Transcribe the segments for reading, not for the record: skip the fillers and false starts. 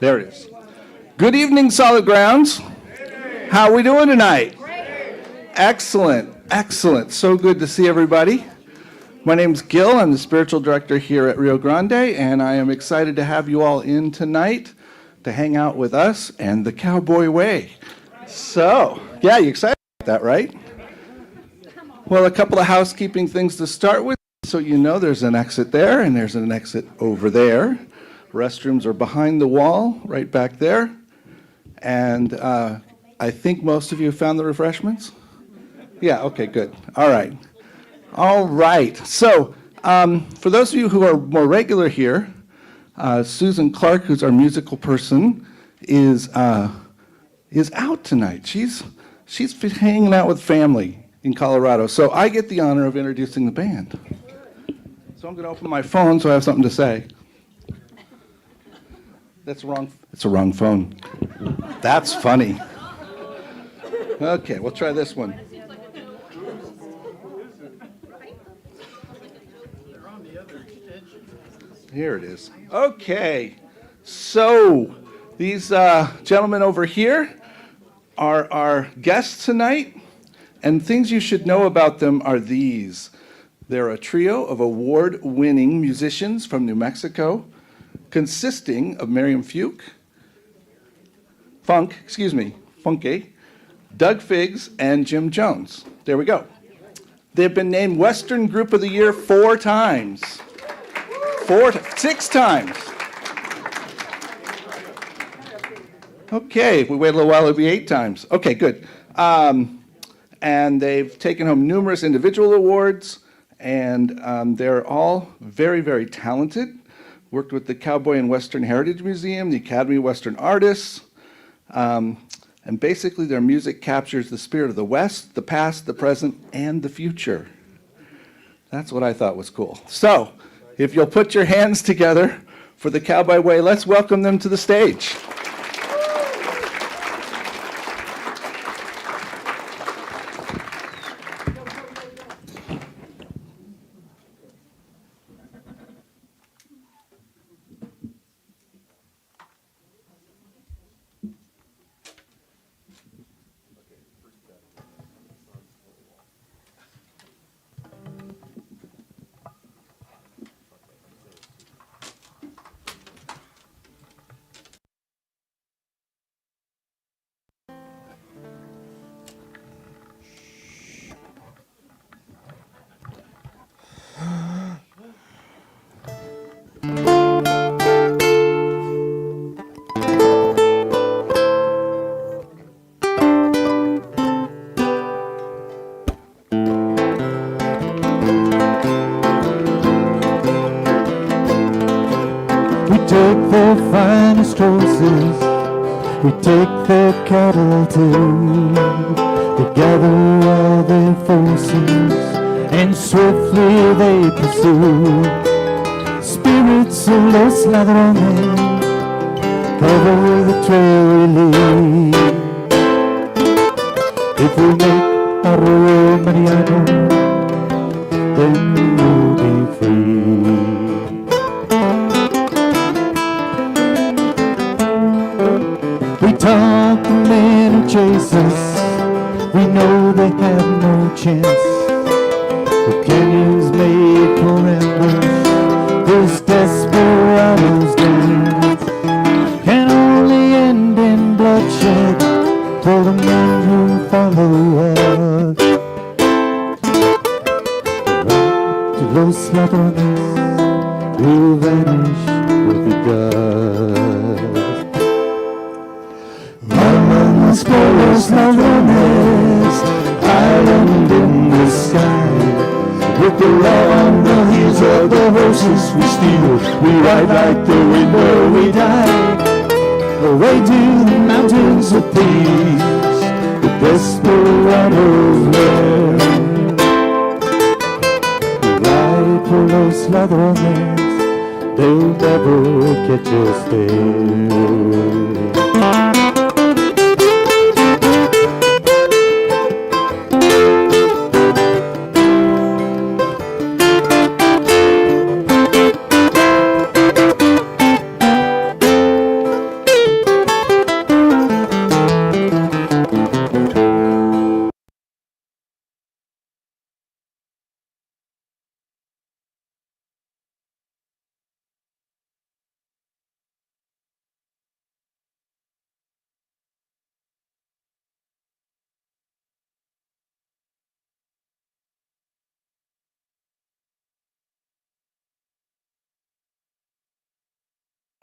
There it is. Good evening, Solid Grounds. How are we doing tonight? Excellent, excellent. So good to see everybody. My name's Gil. I'm the spiritual director here at Rio Grande, and I am excited to have you all in tonight to hang out with us and the Cowboy Way. So, yeah, you excited about that, right? Well, a couple of housekeeping things to start with. So you know there's an exit there, and there's an exit over there. Restrooms are behind the wall, right back there. And I think most of you found the refreshments? Yeah, okay, good. All right. All right. So for those of you who are more regular here, Susan Clark, who's our musical person, is out tonight. She's hanging out with family in Colorado. So I get the honor of introducing the band. So I'm going to open my phone so I have something to say. That's wrong. It's a wrong phone. That's funny. Okay, we'll try this one. Here it is. Okay, so these gentlemen over here are our guests tonight, and things you should know about them are these. They're a trio of award-winning musicians from New Mexico, consisting of Miriam Funke, Doug Figgs, and Jim Jones. There we go. They've been named Western Group of the Year 4 times. 6 times. Okay, if we wait a little while, it'll be 8 times. Okay, good. And they've taken home numerous individual awards, and they're all very, very talented. Worked with the Cowboy and Western Heritage Museum, the Academy of Western Artists, and basically their music captures the spirit of the West, the past, the present, and the future. That's what I thought was cool. So, if you'll put your hands together for the Cowboy Way, let's welcome them to the stage. Horses, we take their cattle too. They gather all their forces, and swiftly they pursue. Spirits of los ladrones cover the trail we lead. If we make Arroyo Mariano, then we'll be free. Talk the men who chase us, we know they have no chance. The canyons made for ambush, this desperado's dance can only end in bloodshed for the men who follow us. To los ladrones will vanish with the dust. Vamos por los ladrones, island in the sky. With the law on the heels of the horses we steal, we ride like the wind or we die. Away to the mountains of peace, the desperados there. We ride for los ladrones, they'll never catch us there.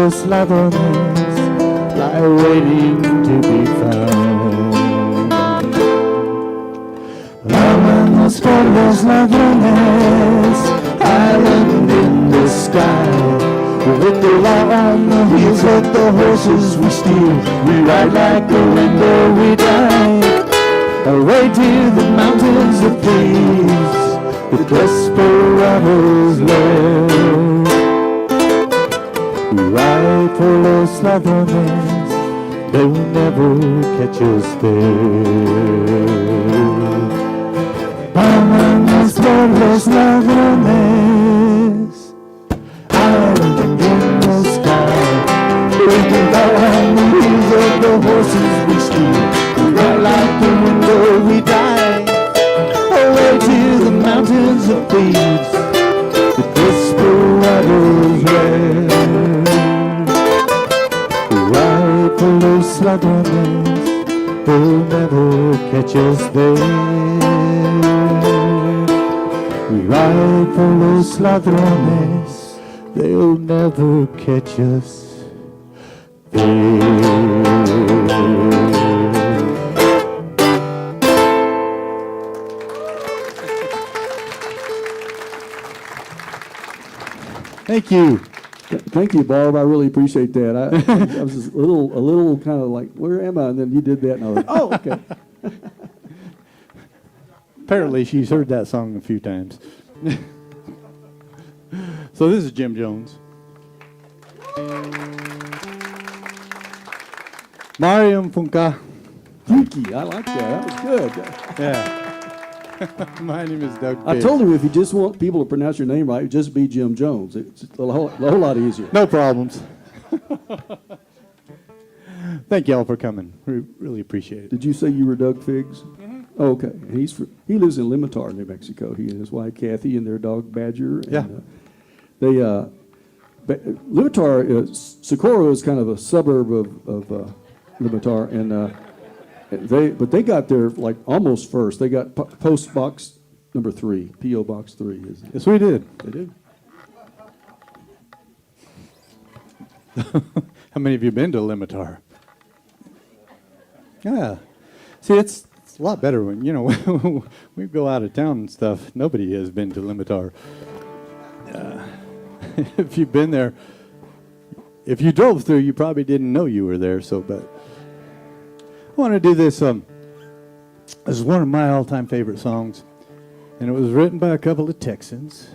los ladrones lie waiting to be found. Vámonos por los ladrones, island in the sky. With the law on the wheels of the horses we steal, we ride like the wind or we die. Away to the mountains of thieves, the desperados live. We ride for los ladrones, they will never catch us there. Vámonos por los ladrones, island in the sky. With the law on the wheels of the horses we steal, we ride like the wind or we die. Away to the mountains of thieves, the desperados live. We ride for los ladrones, they'll never catch us there. We ride for los ladrones, they'll never catch us there. Thank you. Thank you, Barb. I really appreciate that. I was just a little kind of like, where am I? And then you did that, and I was like, oh, okay. Apparently, she's heard that song a few times. So this is Jim Jones. Mariam Funka. Freaky. I like that. That was good. Yeah. My name is Doug I Pitts. told him if you just want people to pronounce your name right, just be Jim Jones. It's a whole lot easier. No problems. Thank y'all for coming. We really appreciate it. Did you say you were Doug Figs? Mm-hmm. Oh, okay. He lives in Limitar, New Mexico. He and his wife Kathy and their dog Badger. And, Yeah. Limitar, Socorro is kind of a suburb of Limitar, and they got there like almost first. They got post box number 3, P.O. Box 3. Yes, we did. They did. How many of you been to Limitar? Yeah. See, it's a lot better when, we go out of town and stuff. Nobody has been to Limitar. If you've been there, if you drove through, you probably didn't know you were there. But I want to do this. This is one of my all-time favorite songs, and it was written by a couple of Texans.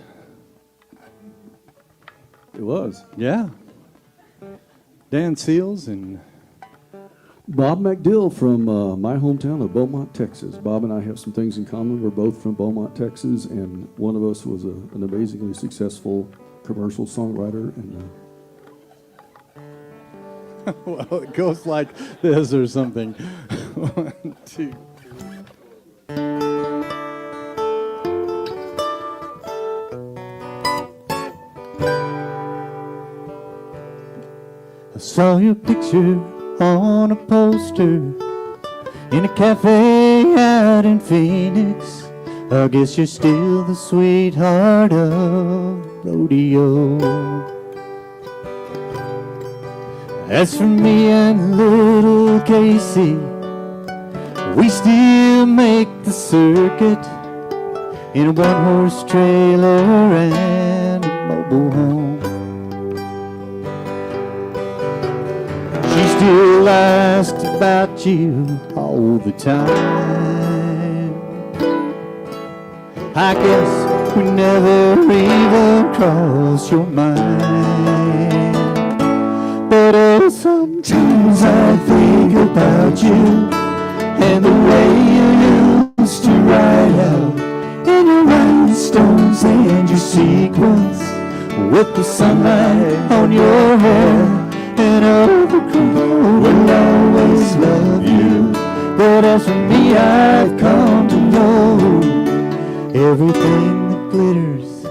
It was. Yeah. Dan Seals and Bob McDill from my hometown of Beaumont, Texas. Bob and I have some things in common. We're both from Beaumont, Texas, and one of us was an amazingly successful commercial songwriter. And well, it goes like this or something. 1, 2. I saw your picture on a poster in a cafe out in Phoenix. I guess you're still the sweetheart of rodeo. As for me and little Casey, we still make the circuit in a one-horse trailer and a mobile home. She still asks about you all the time. I guess we never even crossed your mind. But sometimes I think about you and the way you used to ride out in your rhinestones and your sequins with the sunlight on your hair. And overgrown will always love you. But as for me, I've come to know everything that glitters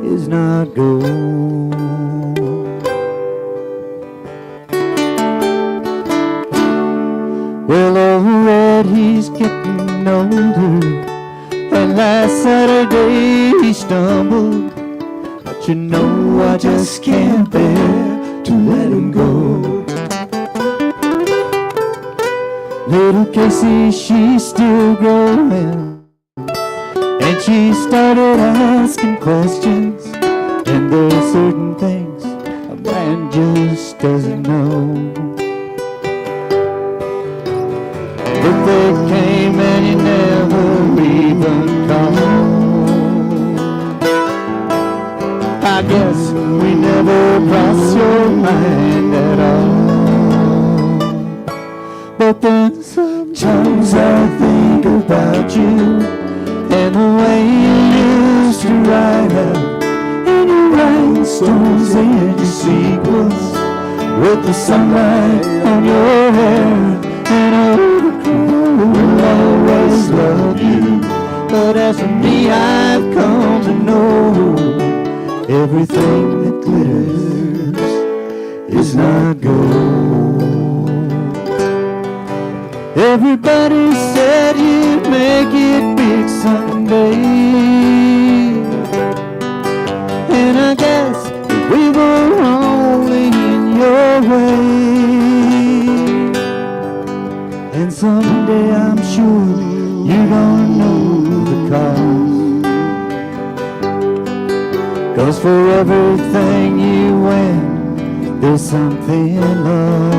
is not gold. Well, old Red, he's getting older, and last Saturday he stumbled. But you know I just can't bear to let him go. Little Casey, she's still growing, and she started asking questions. And there's certain things a man just doesn't know. But they came and you never even called. I guess we never crossed your mind at all. But then sometimes I think about you and the way you used to ride out in your rhinestones and your sequins, with the sunlight on your hair. And I will always love you. But as for me, I've come to know everything that glitters is not gold. Everybody said you'd make it big someday, and I guess we were only in your way. And someday I'm sure you're gonna know the cause. 'Cause for everything you win, there's something lost.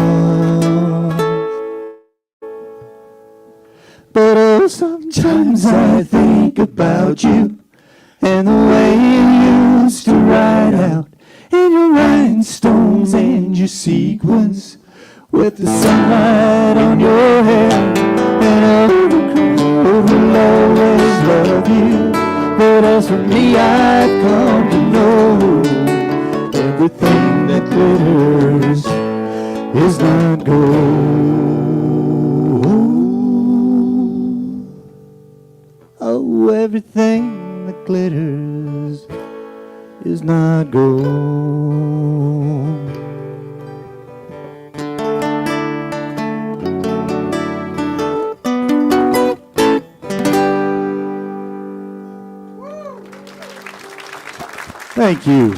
But oh, sometimes I think about you and the way you used to ride out in your rhinestones and your sequins, with the sunlight on your hair. And I will always love you. But as for me, I've come to know everything that glitters is not gold. Oh, everything that glitters is not gold. Thank you.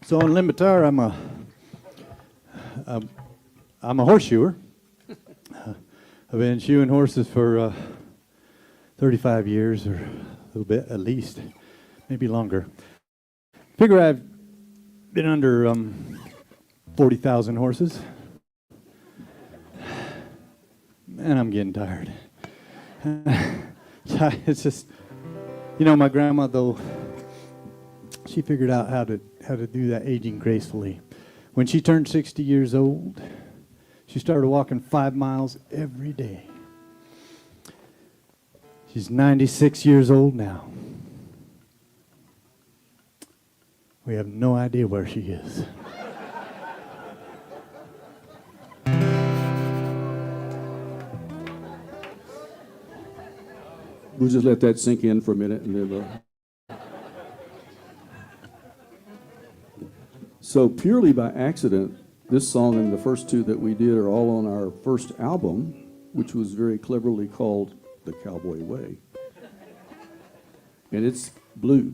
So on Limitar, I'm a horseshoer. I've been shoeing horses for 35 years or a little bit at least, maybe longer. Figure I've been under 40,000 horses, and I'm getting tired. It's just, you know, my grandma, though, she figured out how to do that aging gracefully. When she turned 60 years old, she started walking 5 miles every day. She's 96 years old now. We have no idea where she is. We'll just let that sink in for a minute and then So purely by accident, this song and the first two that we did are all on our first album, which was very cleverly called The Cowboy Way. And it's blue.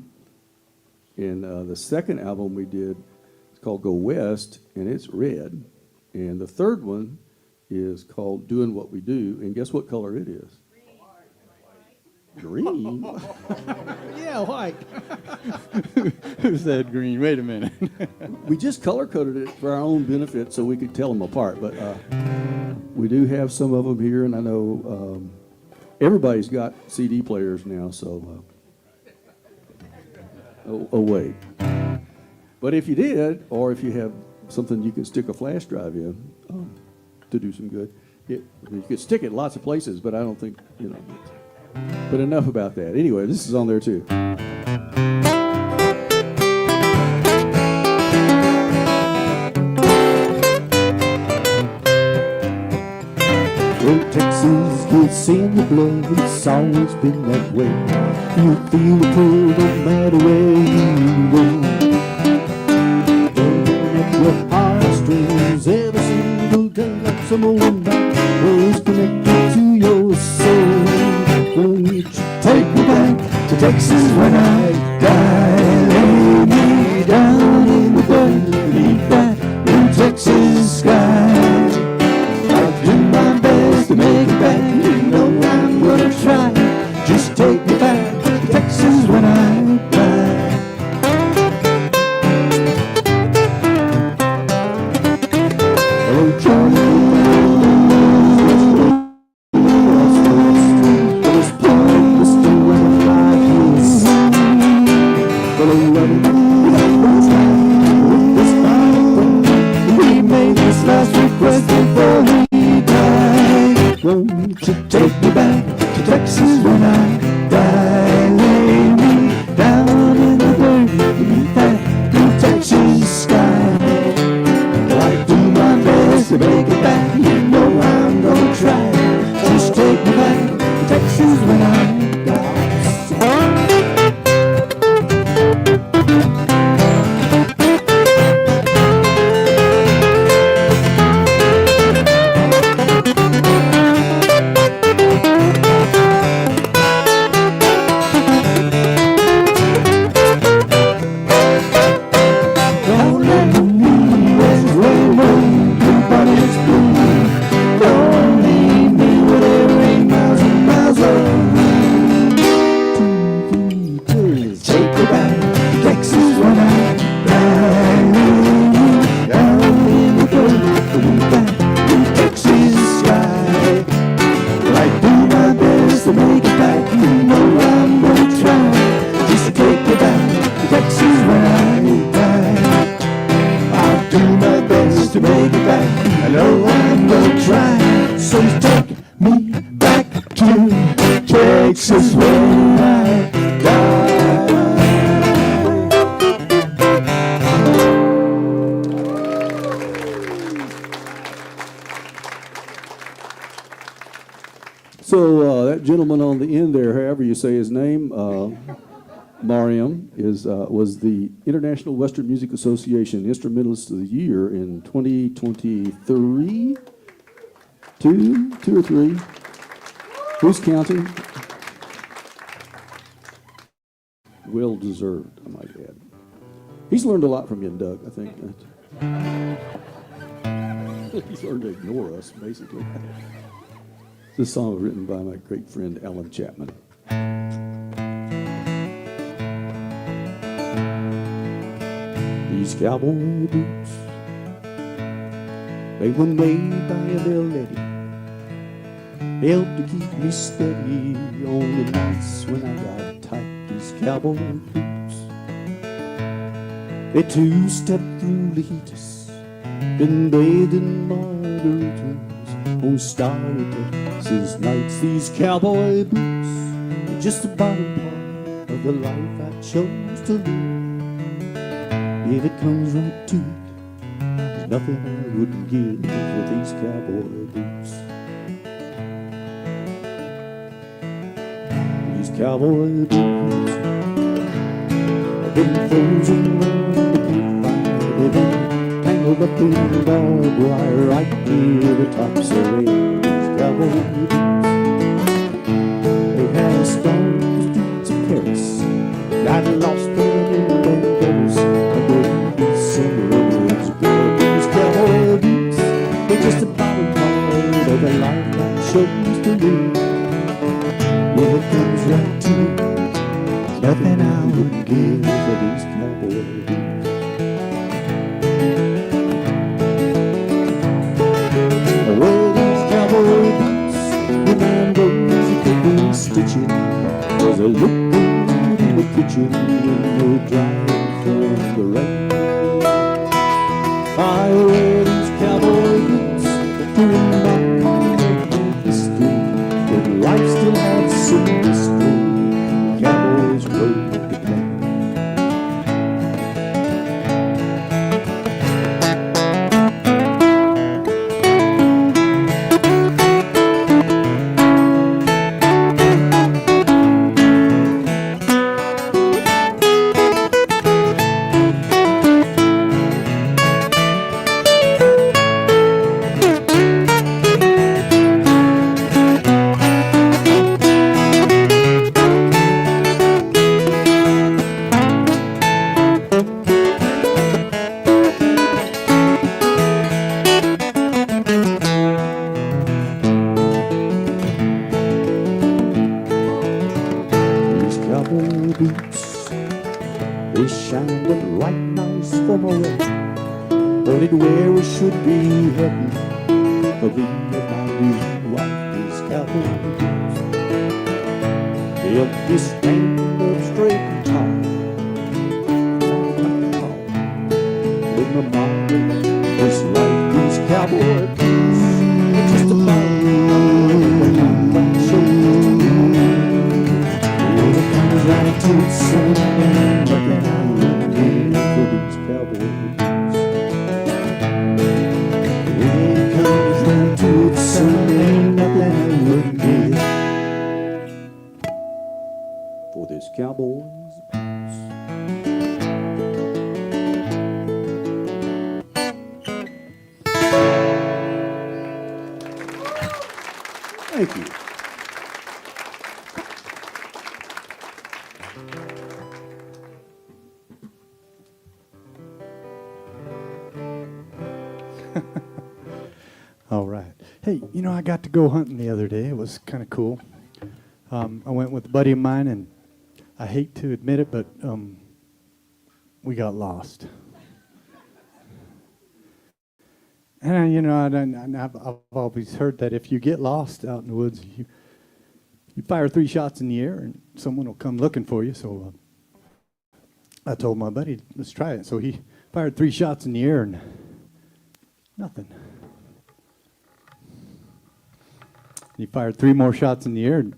And the second album we did is called Go West, and it's red. And the third one is called Doing What We Do, and guess what color it is? Green? Yeah, white. Who said green? Wait a minute. We just color-coded it for our own benefit so we could tell them apart. But we do have some of them here, and I know everybody's got CD players now, so wait. But if you did, or if you have something you can stick a flash drive in to do some good, you could stick it lots of places, but I don't think, you know. But enough about that. Anyway, this is on there too. Well, Texas gets in the blood, it's always been that way. You feel the pull no matter where you go. Pulling at your heartstrings every single day, like some old night was connected to your soul. Won't you take me back to Texas when I die? won't you take me back to Texas when I die? Lay me down in the dirt beneath that blue Texas sky. I do my best to make it back. You know I'm gonna try. Just take me back to Texas when I die. Texas when I die. So that gentleman on the end there, however you say his name, Mariam, was the International Western Music Association Instrumentalist of the Year in 2023. Two or three. Who's counting? Well deserved, I might add. He's learned a lot from you, Doug, I think. He's learned to ignore us, basically. This song was written by my great friend Alan Chapman. These cowboy boots, they were made by a little lady, helped to keep me steady on the nights when I got tight. These cowboy boots, they two-stepped through the heaters, been bathed in margaritas on starry Texas nights. These cowboy boots are just about a part of the life I chose to live. If it comes right to it, there's nothing I wouldn't give for these cowboy boots. These cowboy boots have been frozen around the grapevine. They've been tangled up in barbed wire right near the tops of these cowboy boots. They had storms streets of Paris, got lost them in the Paris. Just about a part of the life I chose to live. When it comes right to it, there's nothing I would give for these cowboy boots. I wear these cowboy boots when I'm going to be stitching, 'cause they look good in the kitchen when they're drying from the rain. I wear these cowboy boots to remind me of history, when life still had some mystery. Cowboys rode the plain. Boots, they shined up right nice for my wedding, but it where we should be heading for me and my new wife. These cowboy boots, they help me stand up straight and tall. With my mom, this life, these cowboy boots, just about nothing I wouldn't give for these cowboy blues. When it comes down to it, son, ain't nothing I wouldn't give. For this cowboy's blues. Thank you. All right. Hey, you know, I got to go hunting the other day. It was kind of cool. I went with a buddy of mine, and I hate to admit it, but we got lost. And, you know, I've always heard that if you get lost out in the woods, you fire 3 shots in the air, and someone will come looking for you. So I told my buddy, let's try it. So he fired 3 shots in the air, and nothing. He fired 3 more shots in the air, and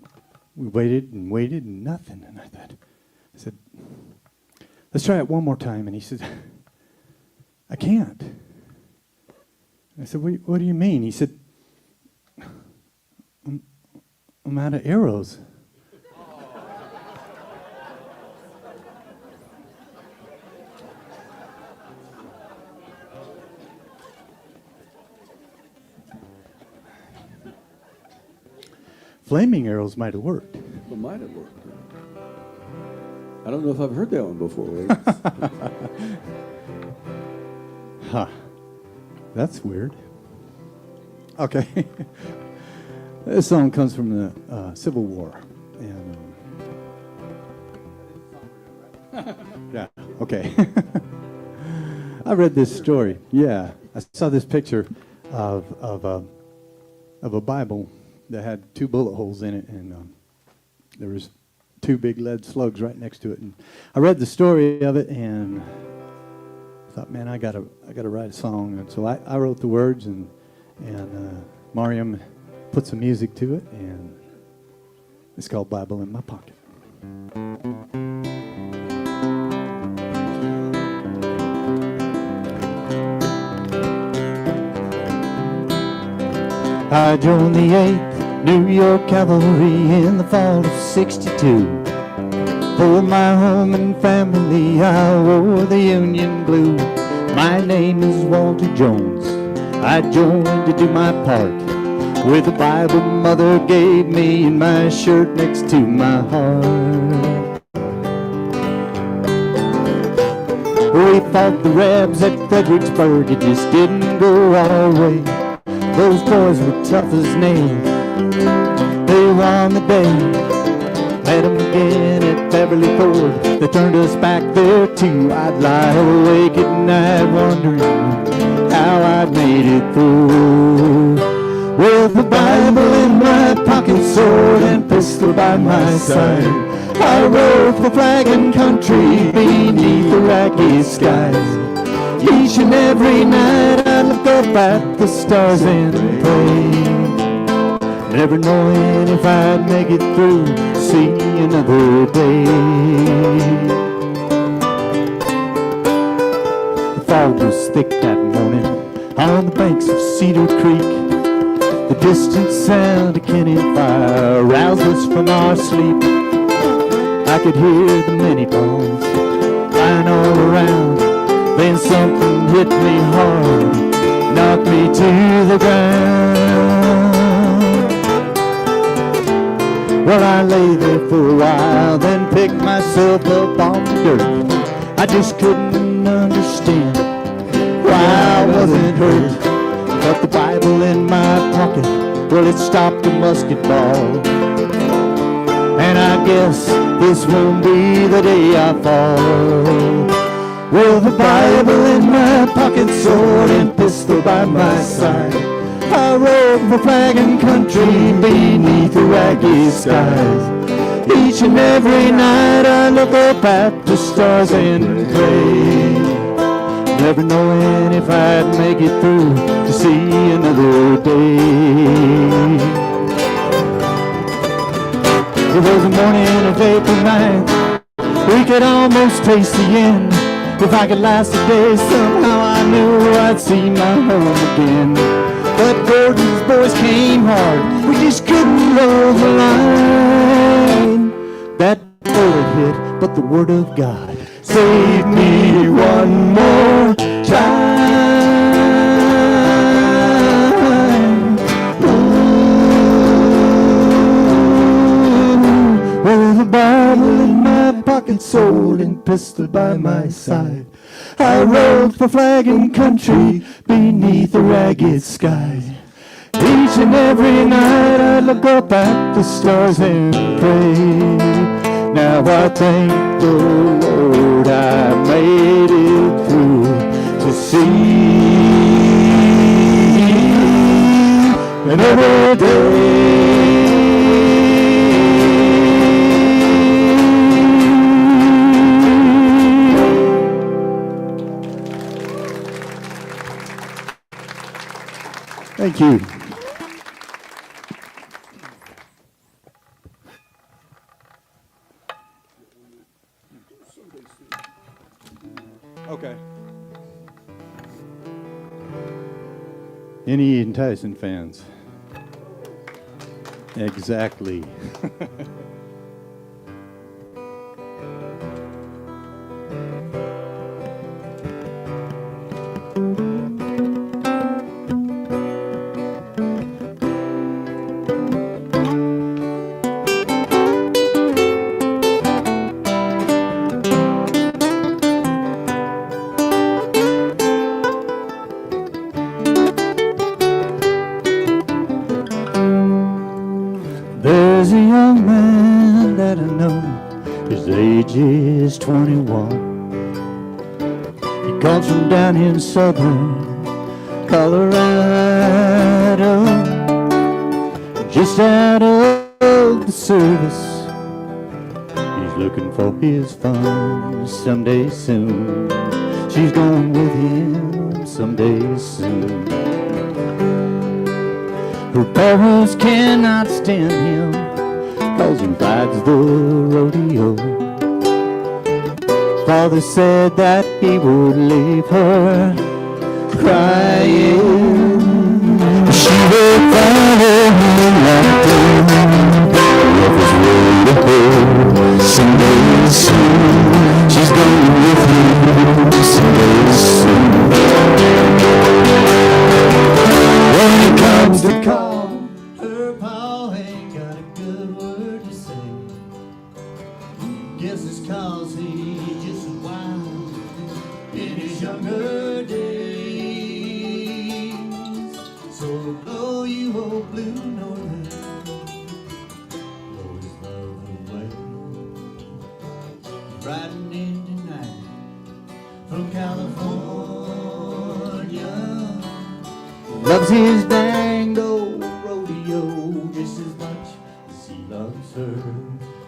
we waited and waited, and nothing. And I said, let's try it one more time. And he said, I can't. I said, what do you mean? He said, I'm out of arrows. Flaming arrows might have worked. It might have worked. I don't know if I've heard that one before. Huh. That's weird. Okay. This song comes from the Civil War. And yeah, okay. I read this story. Yeah, I saw this picture of a Bible that had 2 bullet holes in it, and there was 2 big lead slugs right next to it. And I read the story of it, and I thought, man, I gotta write a song. And so I wrote the words, and Mariam put some music to it, and it's called Bible in My Pocket. I joined the 8th New York Cavalry in the fall of '62. For my home and family, I wore the Union blue. My name is Walter Jones. I joined to do my part with the Bible Mother gave me in my shirt next to my heart. We fought the Rebs at Fredericksburg. It just didn't go our way. Those boys were tough as nails. They won the day. Met them again at Beverly Ford. They turned us back there too. I'd lie awake at night wondering how I'd made it through. With the Bible in my pocket, sword and pistol by my side, I rode for flag and country beneath the Iraqi skies. Each and every night I look up at the stars and pray, never knowing if I'd make it through to see another day. The fog was thick that morning on the banks of Cedar Creek. The distant sound of cannon fire roused us from our sleep. I could hear the many bombs flying all around. Then something hit me hard, knocked me to the ground. Well, I lay there for a while, then picked myself up off the dirt. I just couldn't understand why I wasn't hurt. Got the Bible in my pocket, well, it stopped a musket ball. And I guess this won't be the day I fall. With the Bible in my pocket, sword and pistol by my side, I rode for flag and country beneath Iraqi skies. Each and every night I look up at the stars and pray, never knowing if I'd make it through to see another day. It was the morning of April 9th, We could almost taste the end. If I could last a day, somehow I knew I'd see my home again. But Gordon's boys came hard, we just couldn't hold the line. That bullet hit, but the word of God saved me one more time. Ooh, with a Bible in my pocket, sword and pistol by my side, I rode for flag and country beneath a ragged sky. Each and every night I look up at the stars and pray. Now I thank the Lord I made it through to see another day. Thank you. Okay. Any Ian Tyson fans? Exactly. There's a young man that I know, his age is 21. He comes from down in southern Colorado, just out of the service. He's looking for his fun someday soon. She's going with him someday soon. Her parents cannot stand him, 'cause he rides the rodeo. Father said that he would leave her crying. She will follow him like love is way to go. Someday soon, she's going with him someday soon. When it comes to call, her pa ain't got a good word to say. Guess it's 'cause he's just as wild in his younger days. So blow you old blue northern, blow his love away. Riding in tonight from California, loves his dang old rodeo just as much as he loves her.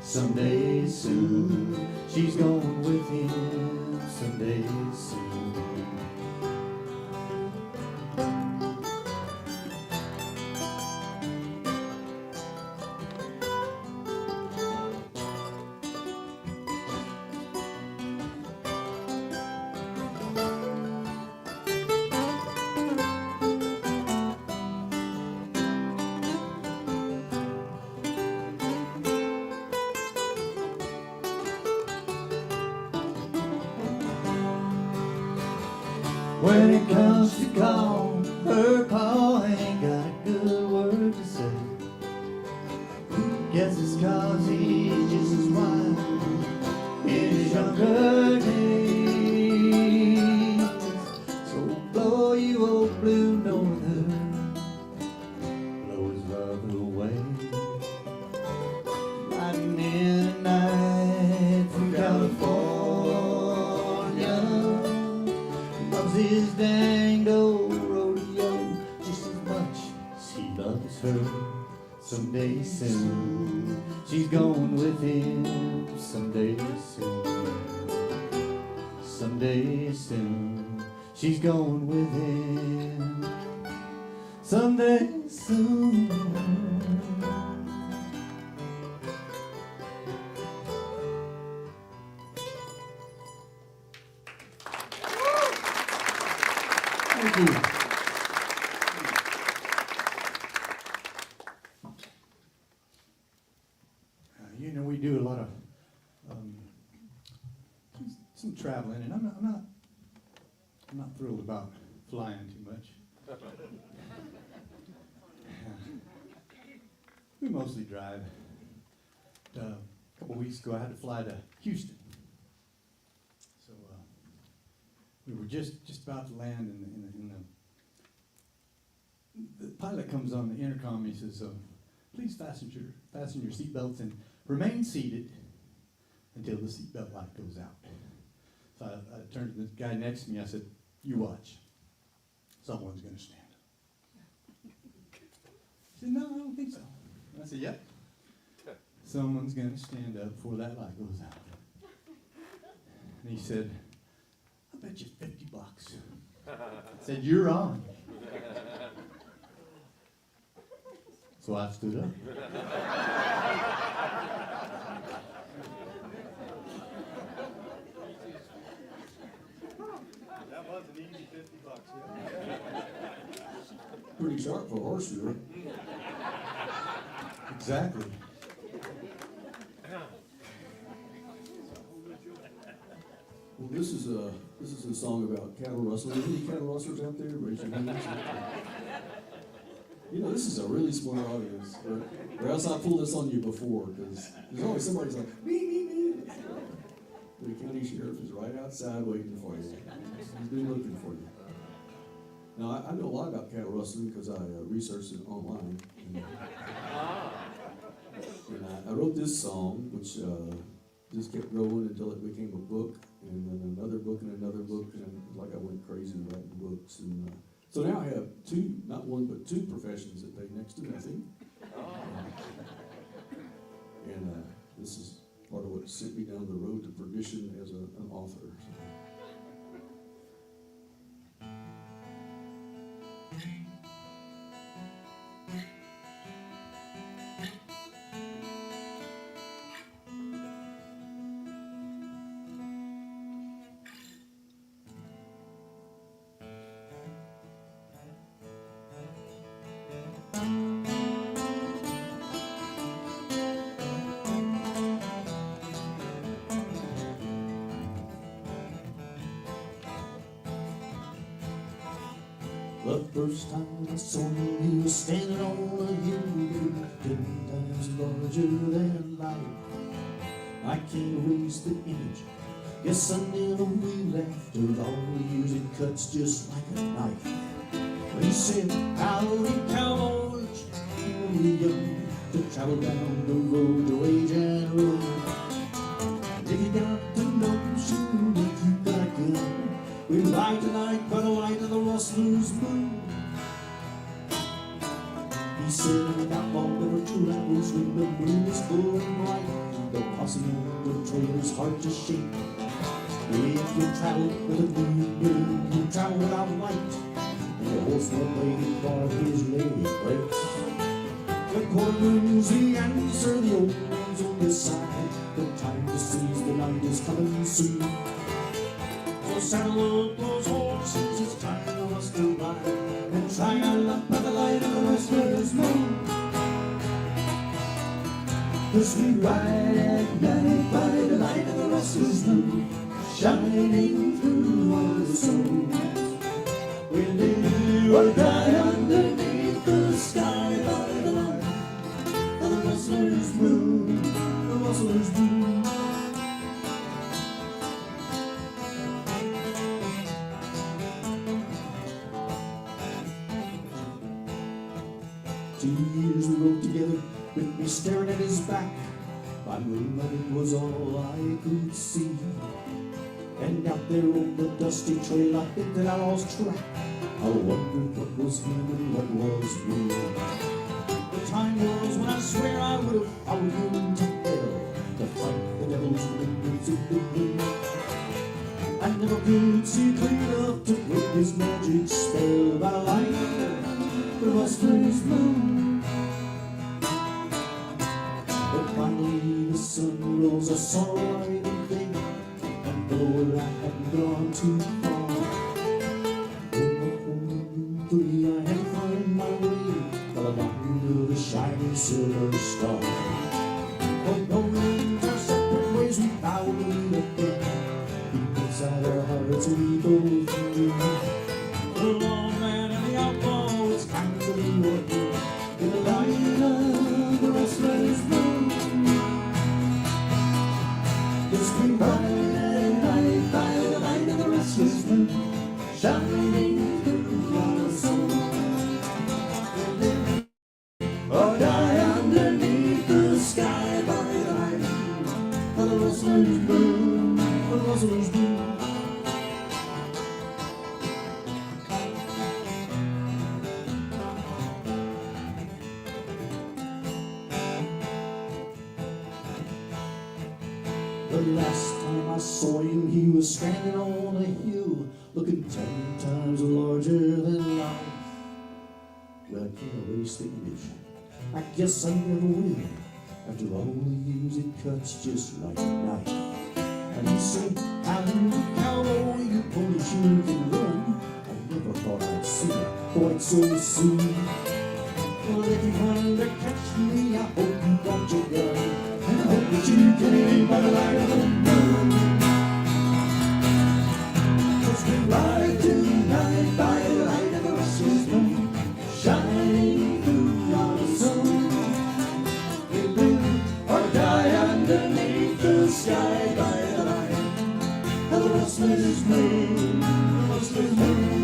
Someday soon, she's going with him someday soon. When it comes to call, her pa ain't got a good word to say. Guess it's 'cause he's just as wild in his younger days. So blow you old blue northern, blow his love away. Riding in the night from California, loves his dang old rodeo just as much as he loves her. Someday soon, she's going with him someday soon. Someday soon, she's going with him someday soon. Thank you. You know, we do a lot of some traveling, and I'm not thrilled about flying too much. We mostly drive. A couple weeks ago, I had to fly to Houston. So we were just about to land, in the pilot comes on the intercom. He says, "Please fasten your seatbelts and remain seated until the seatbelt light goes out." So I turned to the guy next to me. I said, "You watch. Someone's going to stand up." He said, "No, I don't think so." And I said, "Yep. Someone's going to stand up before that light goes out." And he said, "I bet you $50. I said, "You're on." So I stood up. That was an easy $50. Pretty sharp for a horseshoe. Exactly. Well, this is a song about cattle rustling. Any cattle rustlers out there? Raise your hands. You know, this is a really smart audience. Or else I pulled this on you before, because there's always somebody who's like, me. The county sheriff is right outside waiting for you. He's been looking for you. Now, I know a lot about cattle rustling because I researched it online. And I wrote this song, which just kept growing until it became a book, and then another book, and like I went crazy writing books. And so now I have two, not one, but two professions that pay next to nothing. And this is part of what sent me down the road to perdition as an author. So. The first time I saw him, he was standing on a hill 10 times larger than life. I can't erase the image. Guess I never will after all the years. It cuts just like a knife. But he said, "Howdy, cowboys, you were young to travel down the road to rage and ruin. And if you got the notion that you got a gun, we ride tonight by the light of the rustler's moon." He said, "An outlaw never travels when the moon is full and bright. The posse on the trailer's hard to shake. If you travel with a moon, you travel without light. And the horse won't wait for his leg breaks. The corner's the answer, the old man's on the side. The time to seize the night is coming soon. So saddle up those horses, it's time for us to ride, and try our luck by the light of the rustler's moon. 'Cause we ride at night by the light of the rustler's moon, shining through all the souls. We live or die underneath the sky by the light of the rustler's moon, the rustler's moon. Years we rode together with me staring at his back. By moonlight it was all I could see. And out there on the dusty trail I think that I lost track. I wondered what was him and what was me. The time was when I swear I would have followed him to hell to fight the devil's windows in the wind. I never could see clear enough to break his magic spell by the light of the rustler's moon. But finally the sun rose, I saw right and thing, and though I hadn't gone too far, on the silver star. For going our separate ways, we vow to meet again. Deep inside our hearts, we go through. The lawman and the outlaw, it's time to be working in the light of the restless moon. Yes, we ride at night by the light of the restless moon, shining through our soul. We live or die underneath the sky by the light of the restless moon, the restless moon. The last time I saw him, he was standing on a hill, looking 10 times larger than life. Well, I can't really speak English. I guess I never will. After all the years, it cuts just like a knife. And he said, I'm a cowboy, you pony sure can run. I never thought I'd see it quite so soon. Well, if you find to catch me, I hope you got your gun, and I hope that you can aim by the light of the moon. 'Cause we ride tonight by the light of the restless moon, shining through our soul. We live or die underneath the sky by the light of the restless moon, the restless moon.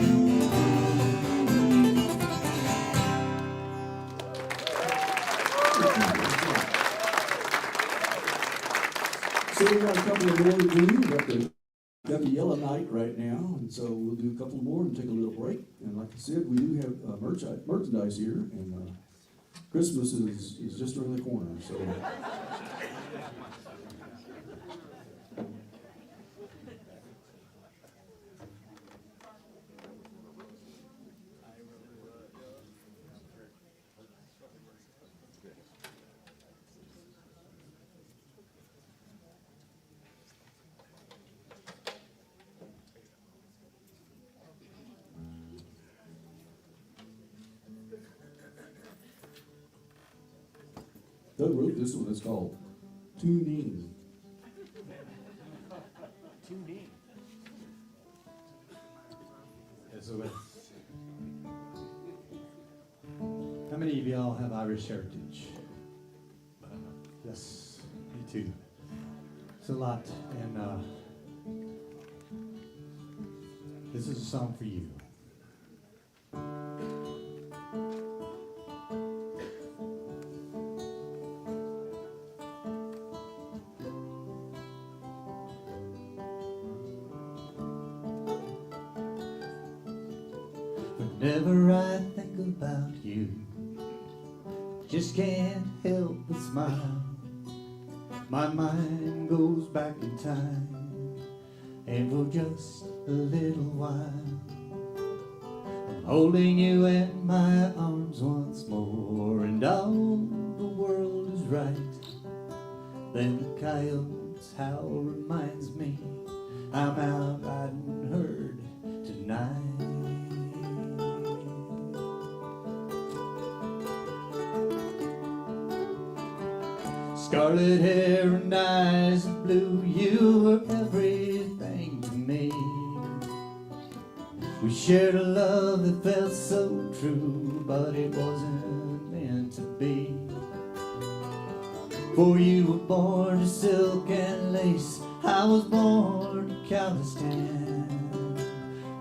So we got a couple of more to do. Got the yellow night right now, and so we'll do a couple more and take a little break. And like I said, we do have merchandise here, and Christmas is just around the corner. So. Doug wrote this one. It's called Tuning. Tuning. So how many of y'all have Irish heritage? Yes, me too. It's a lot, and this is a song for you. Whenever I think about you, just can't help but smile. My mind goes back in time, and for just a little while, I'm holding you in my arms once more, and all the world is right. Then the coyote's howl reminds me I'm out riding herd tonight. Scarlet hair and eyes of blue, you were everything to me. We shared a love that felt so true, but it wasn't meant to be. For you were born to silk and lace, I was born to Calistan.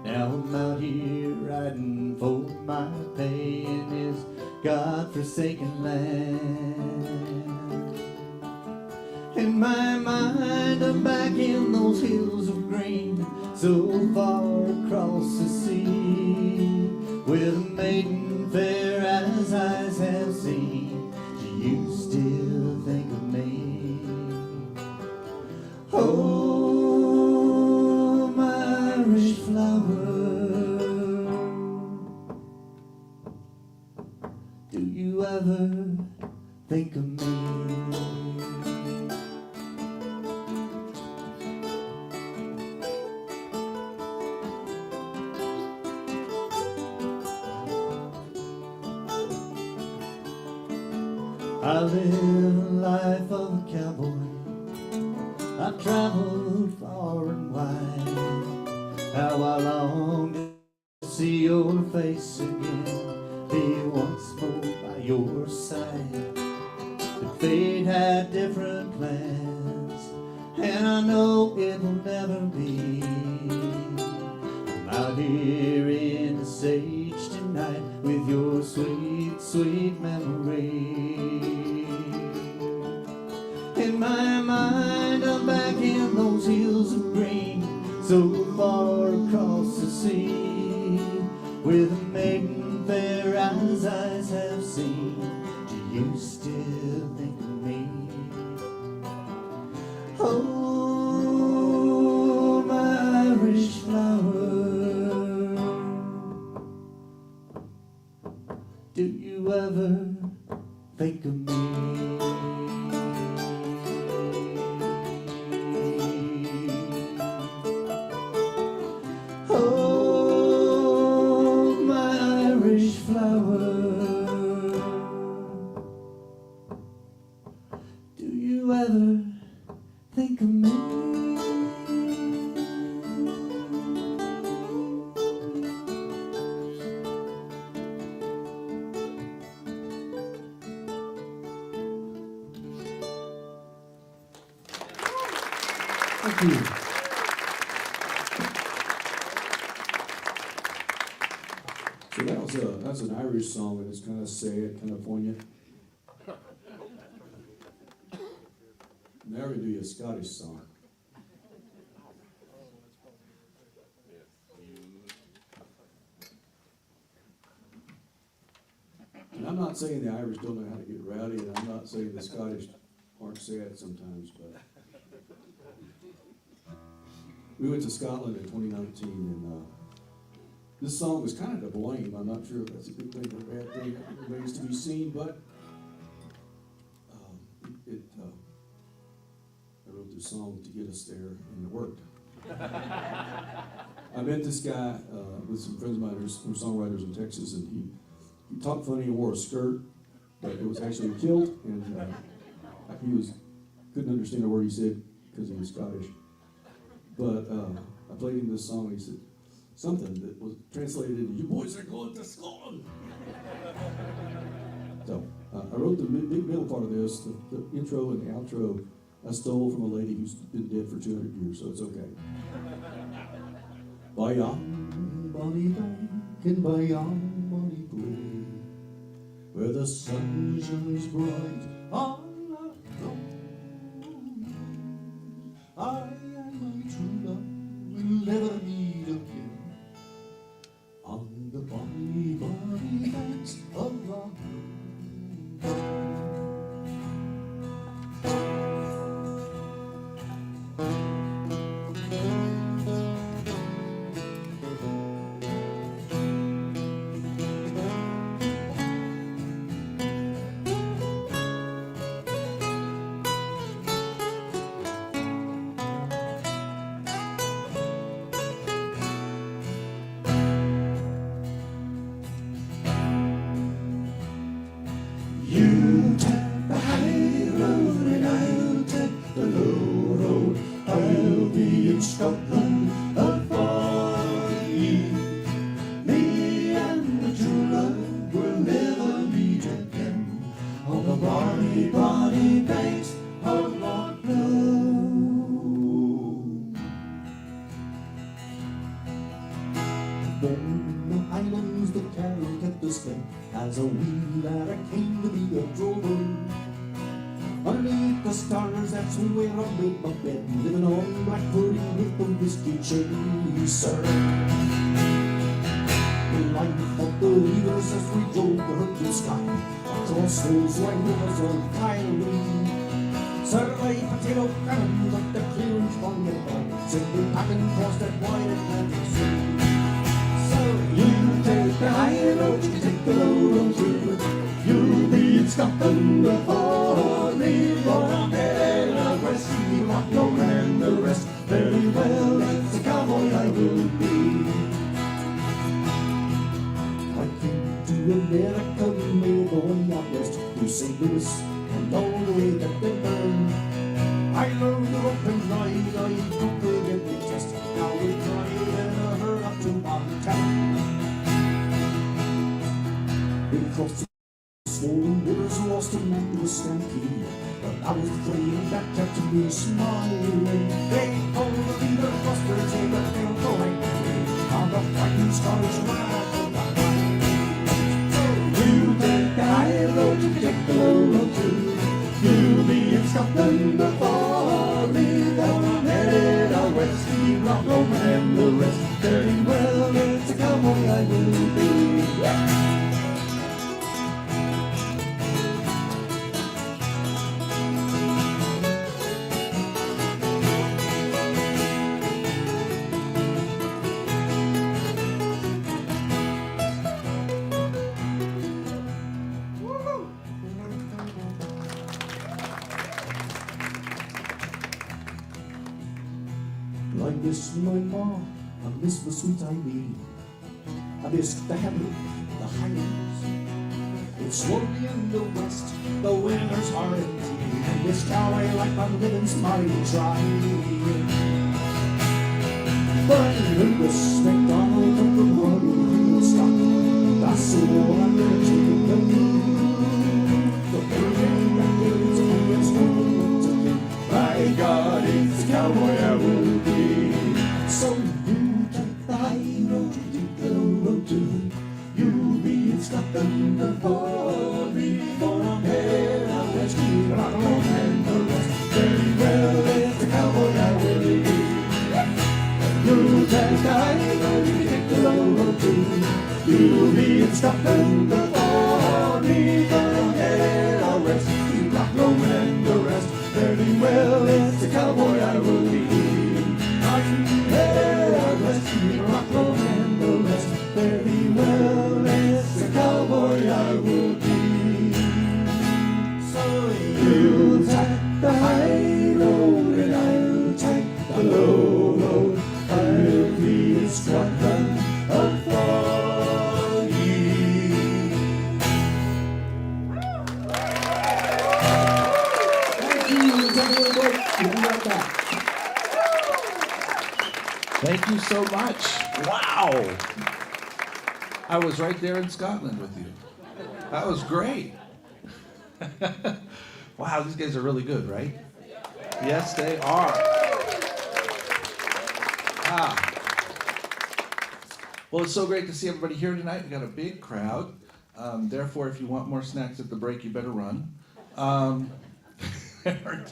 Now I'm out here riding for my pay in this God-forsaken land. In my mind, I'm back in those hills of green, so far across the sea, with a maiden fair as eyes have seen. Do you still think of me? Oh, my Irish flower, do you ever think of me? I live a life of a cowboy. I've traveled far and wide. How I long to see your face again, be once more by your side. But fate had different plans, and I know it will never be. I'm out here in the sage tonight with your sweet, sweet memory. In my mind, I'm back in those hills of green, so far across the sea, where the maiden fair eyes have seen. Do you still think of me? Oh, my Irish flower, do you ever think of me? Oh, my Irish flower, do you ever think of me? Thank you. So that's an Irish song, and it's kind of sad, kind of poignant. Now we're gonna do a Scottish song. And I'm not saying the Irish don't know how to get rowdy, and I'm not saying the Scottish aren't sad sometimes, but we went to Scotland in 2019, and this song was kind of to blame. I'm not sure if that's a good thing or a bad thing. It remains to be seen, but I wrote this song to get us there, and it worked. I met this guy with some friends of mine who are songwriters in Texas, and he talked funny and wore a skirt, but it was actually a kilt, and he couldn't understand a word he said because he was Scottish. But I played him this song, and he said something that was translated into, "You boys are going to Scotland." So I wrote the big middle part of this, the intro and the outro. I stole from a lady who's been dead for 200 years, so it's okay. By yon bonny bank and by yon bonny brae, where the sun shines bright on the throne, I and my true love will never meet again, on the bonny, bonny banks of the Rhone. You take the high road and I'll take the low road. I'll be in Scotland for ye. Me and the true love will never meet again, on the bonny, bonny banks of Loch Lomond. Born in the Highlands, the cattle kept us fed. As a wee lad I came to be a drover. Underneath the stars, that's where I made my bed, living on black pudding with the whiskey chaser. The life of the leaders as we drove the hurricane sky across those white rivers on fiery. Saturday potato cannon, but the clearance from the by, simply packing across that wide Atlantic Sea. So you take the high road, you take the low road too. You'll be in Scotland before me, for I'm headed out west. You want no man the rest. Very well, that's a cowboy I will be. I came to America, we may going out west to St. Louis and all the way to Denver. I learned to rope and ride, I Googled every test. Now we drive in a herd up to Montana. We crossed the swollen rivers, lost in the stampede. But I was playing back to me smiling. They told the leader, Buster, take a field going. On the fighting stars ride behind. So you think I rode to take the road too? You'll be in Scotland before me. Then I'm headed out west, keep rock over and the rest. Very well, it's a cowboy I will be. I miss my mom, I miss the sweet Eileen. I miss the hammer, the highlands. It's lonely in the west, the winters are empty. And this cowboy like my living's mighty dry. But in this McDonald of the world, stock, that's the war I'm gonna take with me. The burning that gives me is going to be. My God, it's a cowboy I will be. So you take the high road, you take the low road too. You'll be in Scotland before me. For I'm headed out west, keep rock on and the rest. Very well, it's a cowboy I will be. You take the high road, you take the low road too. You'll be in Scotland before me. For I'm headed out west, keep rock on and the rest. Very well, it's a cowboy I will be. I'm headed out west, keep rock on and the rest. Very well, it's a cowboy I will be. So you take the high road and I'll take the low road. I'll be in Scotland for ye. Thank you, gentlemen. We'll be right back. Thank you so much. Wow. I was right there in Scotland with you. That was great. Wow, these guys are really good, right? Yes, they are. Well, it's so great to see everybody here tonight. We got a big crowd. Therefore, if you want more snacks at the break, you better run. There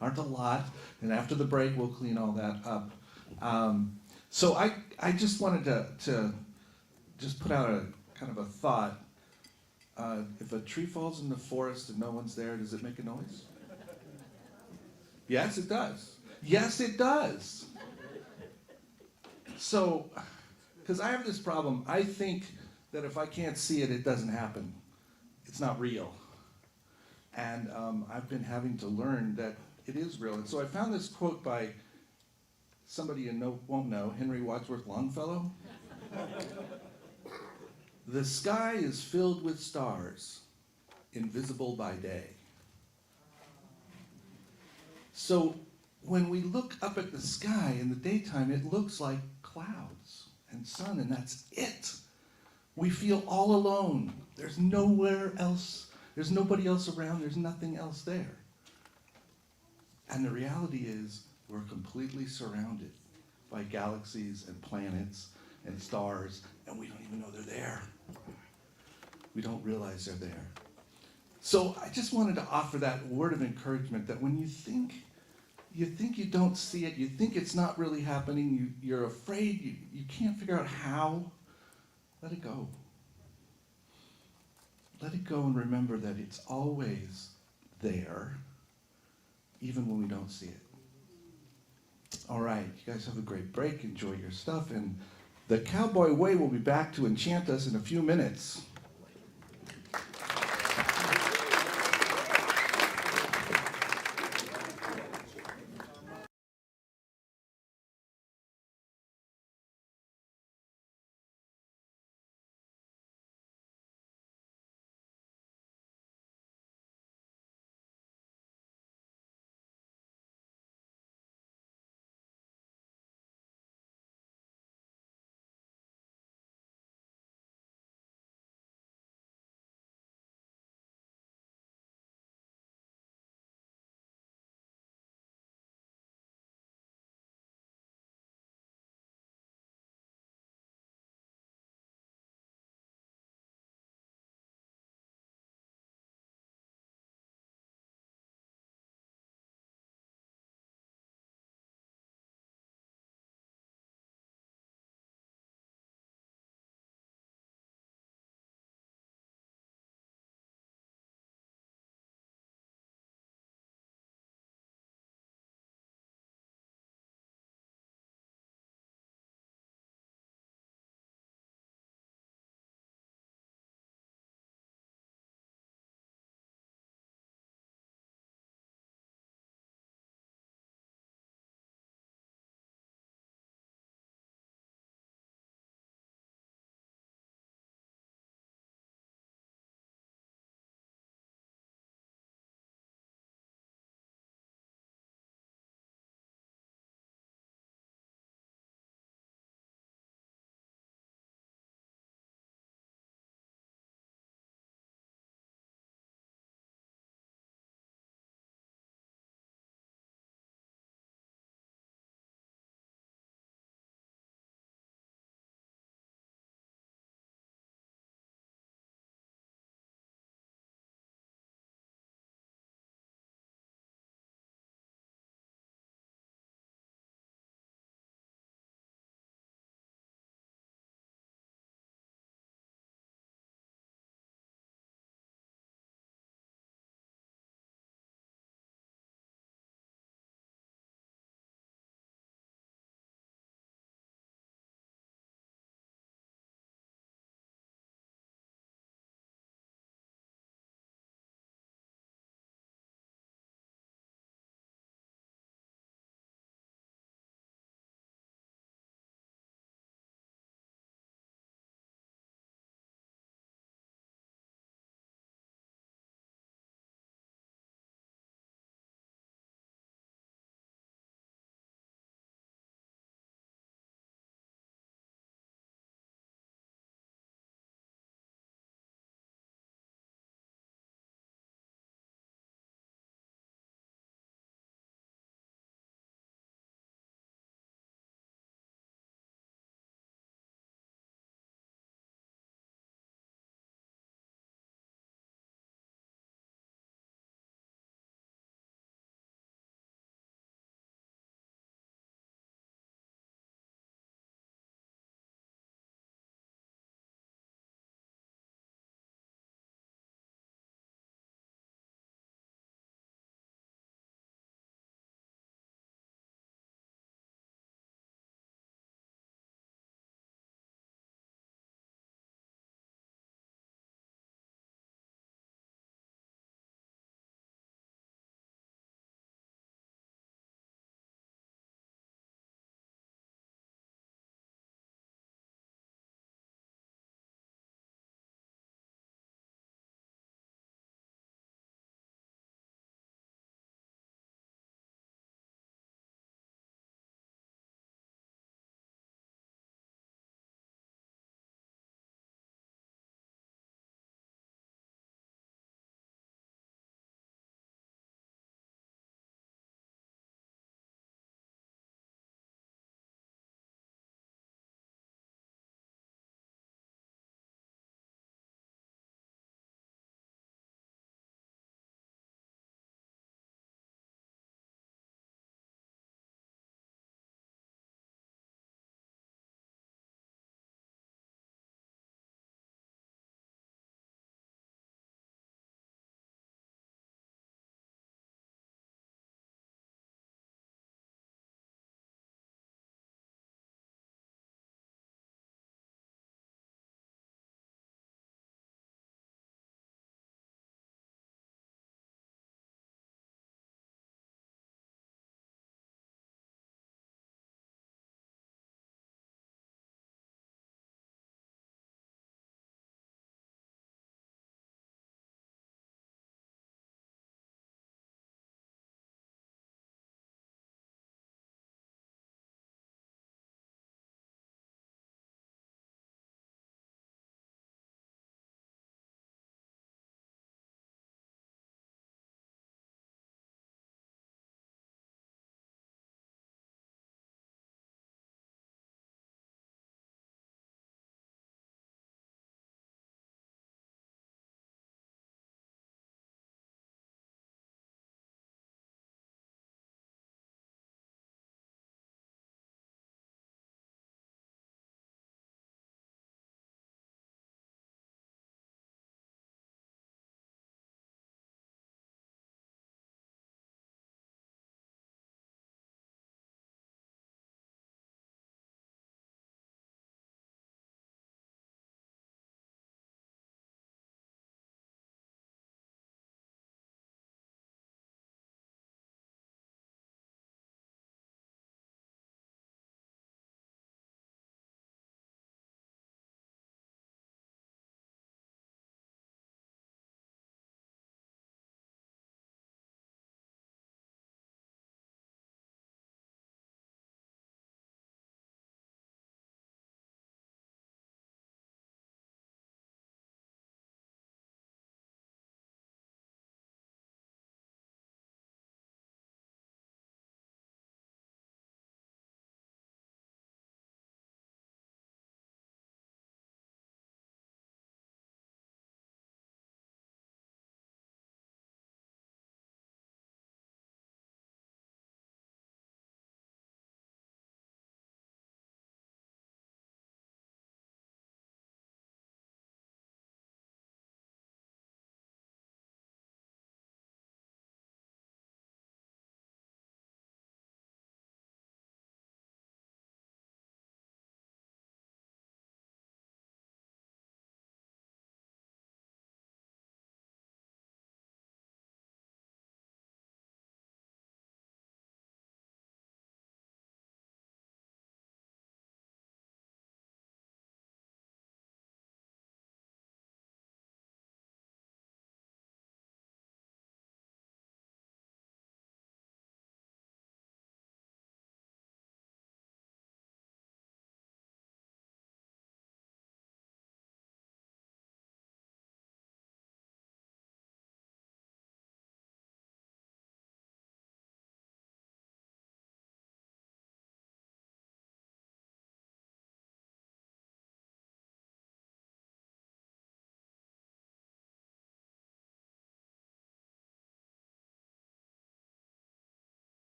aren't a lot. And after the break, we'll clean all that up. So I just wanted to just put out a kind of a thought. If a tree falls in the forest and no one's there, does it make a noise? Yes, it does. Yes, it does. So, because I have this problem, I think that if I can't see it, it doesn't happen. It's not real. And I've been having to learn that it is real. And so I found this quote by somebody you won't know, Henry Wadsworth Longfellow. The sky is filled with stars, invisible by day. So when we look up at the sky in the daytime, it looks like clouds and sun, and that's it. We feel all alone. There's nowhere else. There's nobody else around. There's nothing else there. And the reality is we're completely surrounded by galaxies and planets and stars, and we don't even know they're there. We don't realize they're there. So I just wanted to offer that word of encouragement that when you think you don't see it, you think it's not really happening, you're afraid, you can't figure out how, let it go. Let it go and remember that it's always there, even when we don't see it. All right, you guys have a great break, enjoy your stuff, and the Cowboy Way will be back to enchant us in a few minutes.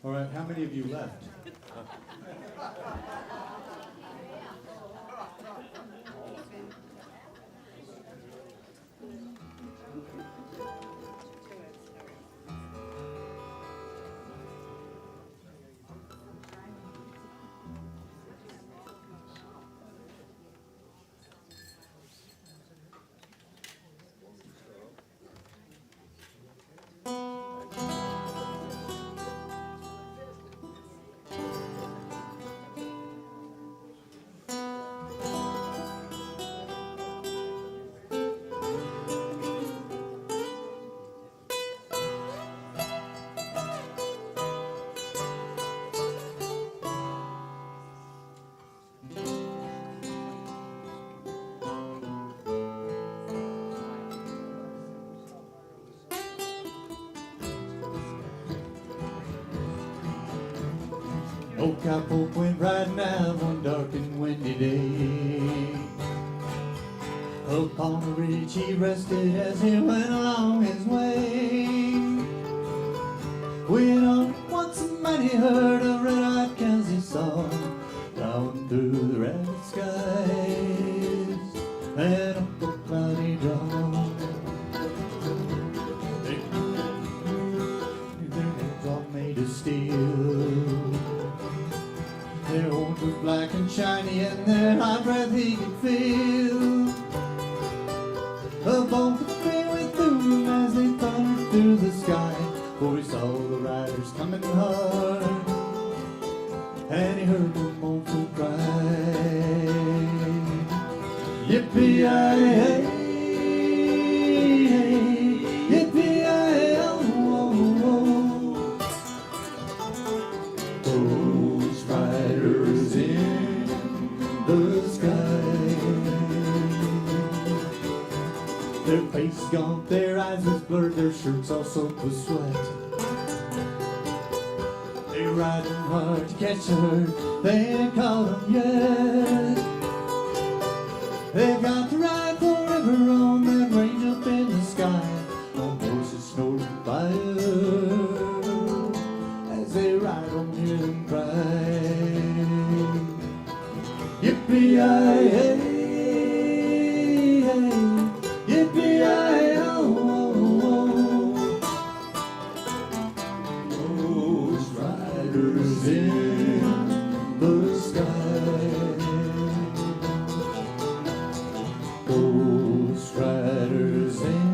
All right, how many of you left? Old cowboy went riding out one dark and windy day. Upon the ridge he rested as he went along his way. When all at once a mighty herd of red-eyed cows he saw plowing through the ragged skies and up a cloudy dawn. Their heads all made of steel, their horns were black and shiny, and their hot breath he could feel. A bolt of fear went through him as they thundered through the sky, for he saw the riders coming hard, and he heard the mournful cry, yippee-yi-hey, yippee-yi-hey, oh, those riders in the sky. Their faces gaunt, their eyes was blurred, their shirts all soaked with sweat. They're riding hard to catch the herd, they ain't caught 'em yet. They've got to ride forever on that range up in the sky, on horses snorting fire, as they ride on near and cry, yippee-yi-hey, yippee-yi-hey, oh, those riders in the sky, those riders in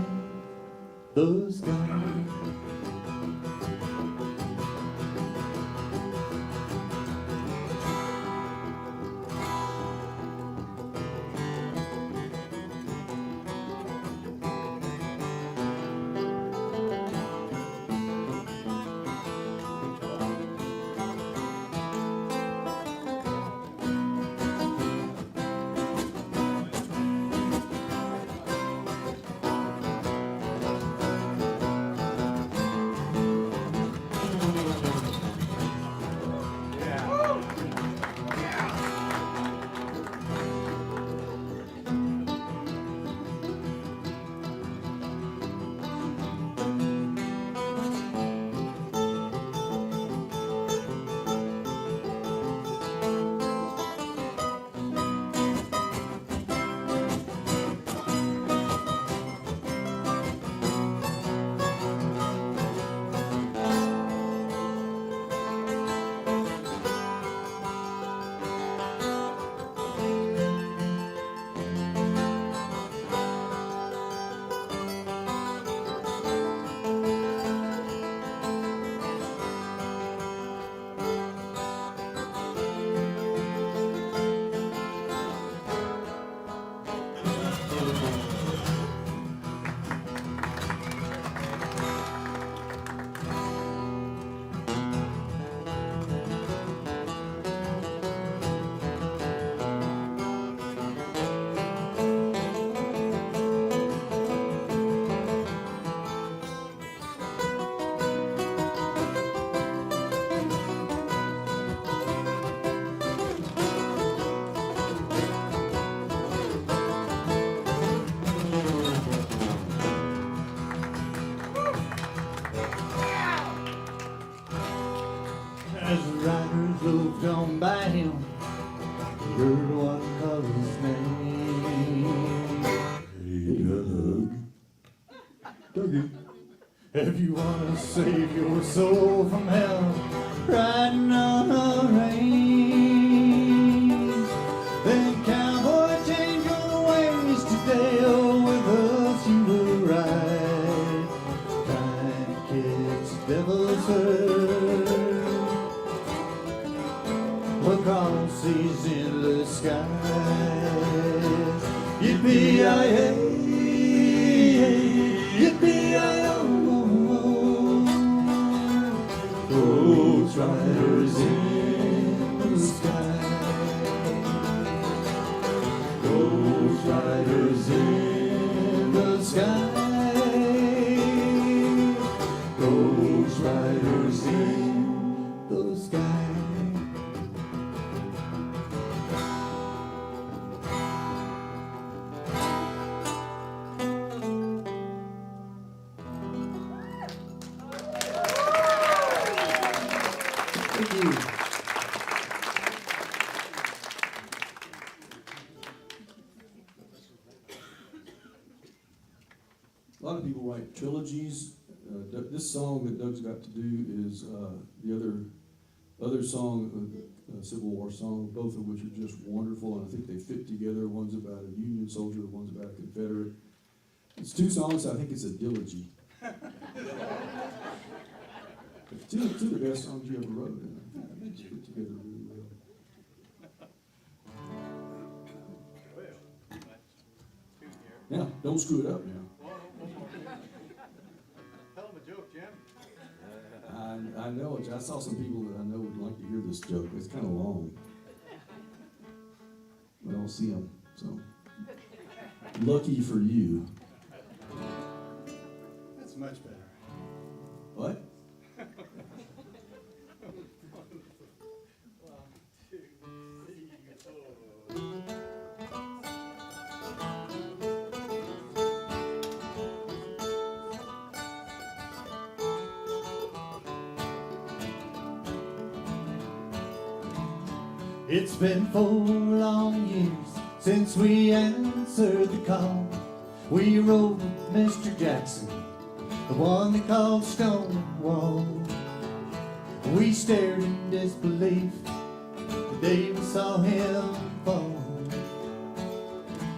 the sky. As the riders roved on by him, he heard one call his name. Hey, Doug. Dougie. If you want to save your soul from hell, riding on a range, then cowboy, change your ways today, or with us you will ride, trying to catch the devil's herd across these endless skies. Yippee-yi-yay, yippee-yi-yo. Ghost riders in the sky, ghost riders in the sky, ghost riders in the sky. Thank you. A lot of people write trilogies. This song that Doug's got to do is the other song, Civil War song, both of which are just wonderful, and I think they fit together. One's about a Union soldier, one's about a Confederate. It's two songs, I think it's a dilogy. Two of the best songs you ever wrote, and I think they just fit together really well. Yeah, don't screw it up now. Tell him a joke, Jim. I know it. I saw some people that I know would like to hear this joke. It's kind of long. We don't see them, so lucky for you. That's much better. What? It's been 4 long years since we answered the call. We rode with Mr. Jackson, the one they called Stonewall. We stared in disbelief the day we saw him fall.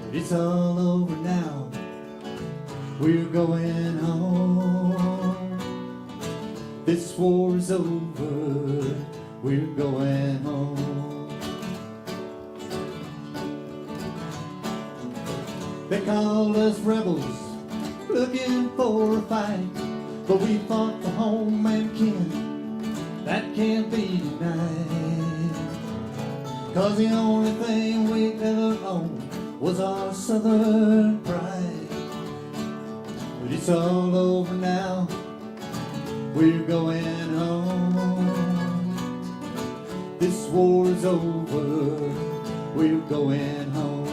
But it's all over now, we're going home. This war is over, we're going home. They called us rebels, looking for a fight, but we fought for home and kin, that can't be denied. 'Cause the only thing we ever owned was our southern pride. But it's all over now, we're going home. This war is over, we're going home.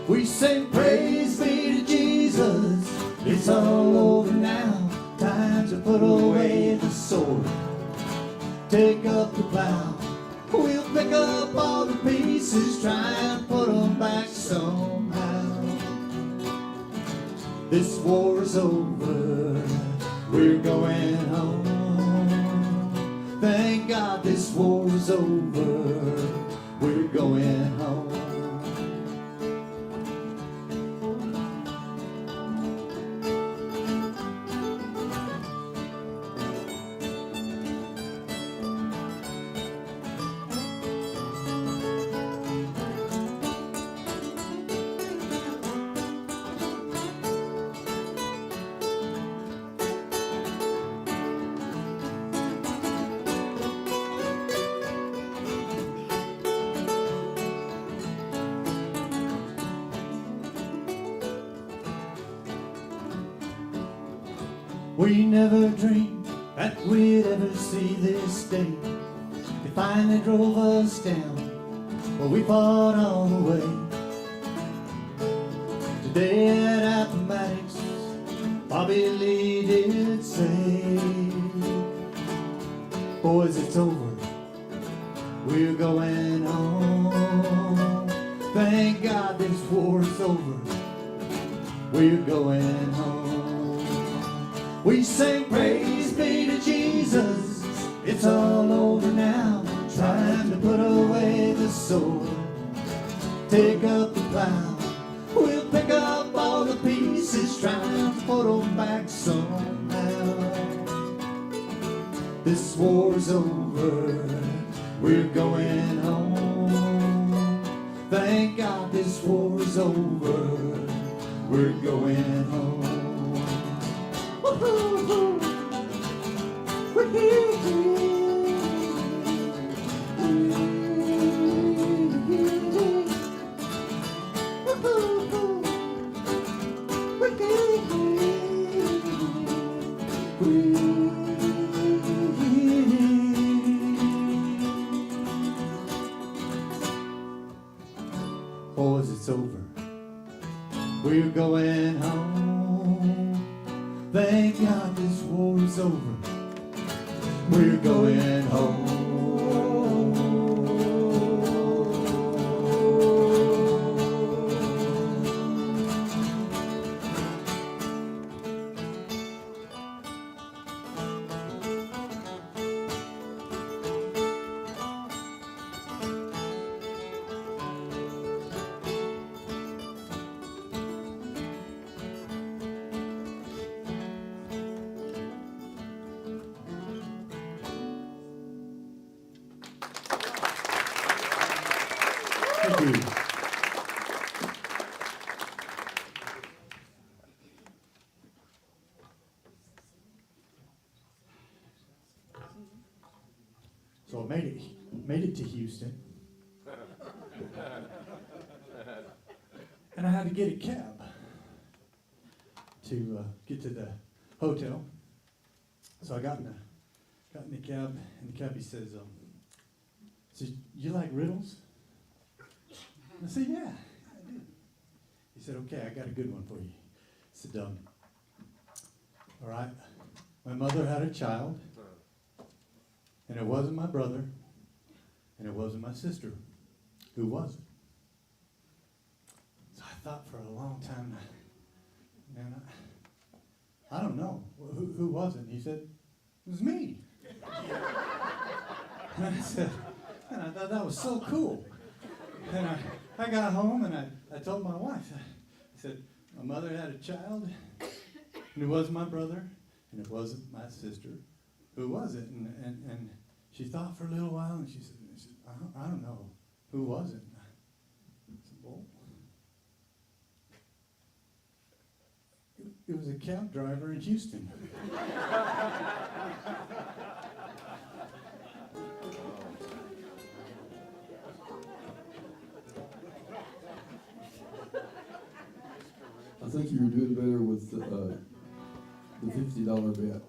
We sing praise be to Jesus, it's all over now. Time to put away the sword, take up the plow. We'll pick up all the pieces, try and put them back somehow. This war is over, we're going home. Thank God this war is over, we're going home. We never dreamed that we'd ever see this day. They finally drove us down, but we fought all the way. Today at Appomattox, Bobby Lee did say, Boys, it's over. We're going home. Thank God this war's over. We're going home. We sing praise be to Jesus. It's all over now. Time to put away the sword. Take up the plow. We'll pick up all the pieces, trying to put them back somehow. This war's over. We're going home. Thank God this war's over. We're going home. Woo-hoo-hoo. Woo-hoo-hoo. Boys, it's over. We're going home. Thank God this war's over. We're going home. Thank you. So I made it to Houston. And I had to get a cab to get to the hotel. So I got in the cab, and the cabbie says, you like riddles? I said, yeah, I do. He said, okay, I got a good one for you. I said, all right, my mother had a child, and it wasn't my brother, and it wasn't my sister. Who was it? So I thought for a long time, man, I don't know. Who was it? And he said, it was me. And I said, and I thought that was so cool. And I got home and I told my wife, I said, my mother had a child, and it wasn't my brother, and it wasn't my sister. Who was it? And she thought for a little while, and she said I don't know. Who was it? I said, well, it was a cab driver in Houston. I think you were doing better with the $50 bet.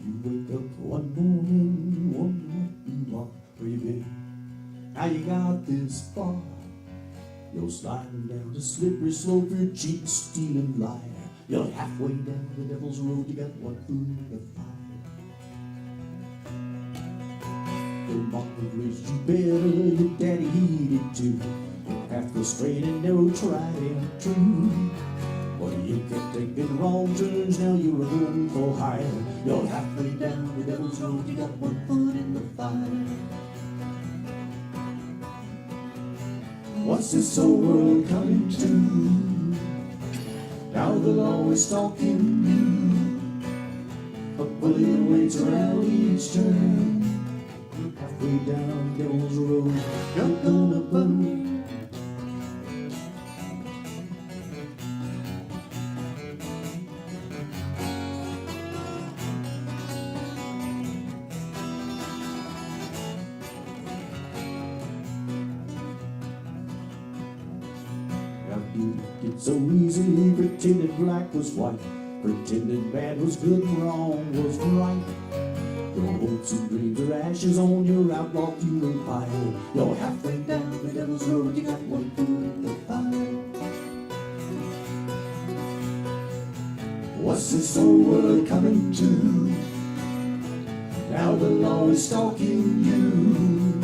You wake up one morning, wonder what you are, where you been, how you got this far. You're sliding down the slippery slope, you're cheat, stealing liar. You're halfway down the devil's road, you got one foot in the fire. Your mama raised you better, your daddy he did too. Your path was straight and narrow, tried and true. But you kept taking wrong turns, now you're running for higher. You're halfway down the devil's road, you got one foot in the fire. What's this whole world coming to? Now the law is stalking you. A bullet waits around each turn. Halfway down devil's road, you're gonna burn. It's so easy pretending black was white. pretending bad was good and wrong was right. Your hopes and dreams are ashes on your outlaw funeral pile. You're halfway down the devil's road, you got one foot in the fire. What's this whole world coming to? Now the law is stalking you.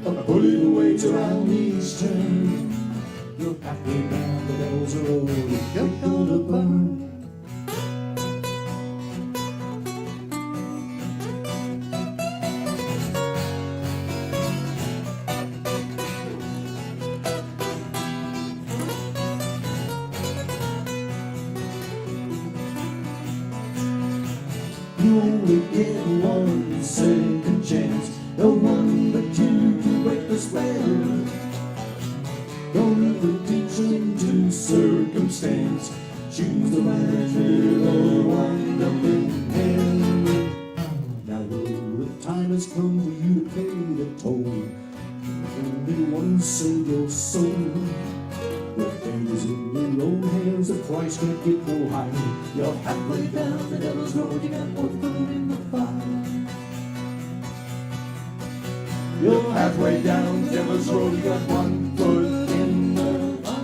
A bullet waits around each turn. You're halfway down the devil's road, you're gonna burn. You only get one second chance, no one but you can break the spell. Don't ever teach into circumstance, choose the right trail or wind up in hell. Now the time has come for you to pay the toll. Only one save your soul. Your fate is in your own hands, the price can't get no higher. You're halfway down the devil's road, you got one foot in the fire. You're halfway down the devil's road, you got one foot in the fire.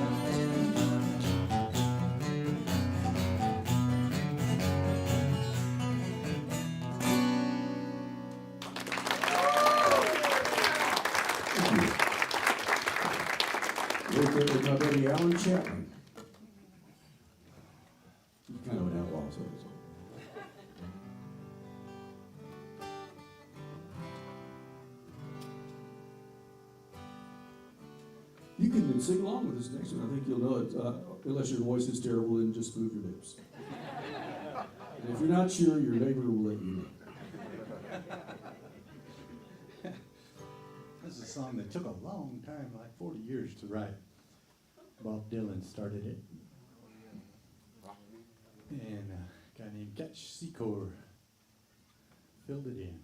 Right there with my buddy Alan Chapman. He's kind of an outlaw, so. You can sing along with this next one. I think you'll know it, unless your voice is terrible, then just move your lips. And if you're not sure, your neighbor will let you know. This is a song that took a long time, like 40 years to write. Bob Dylan started it. And a guy named Ketch Secor filled it in.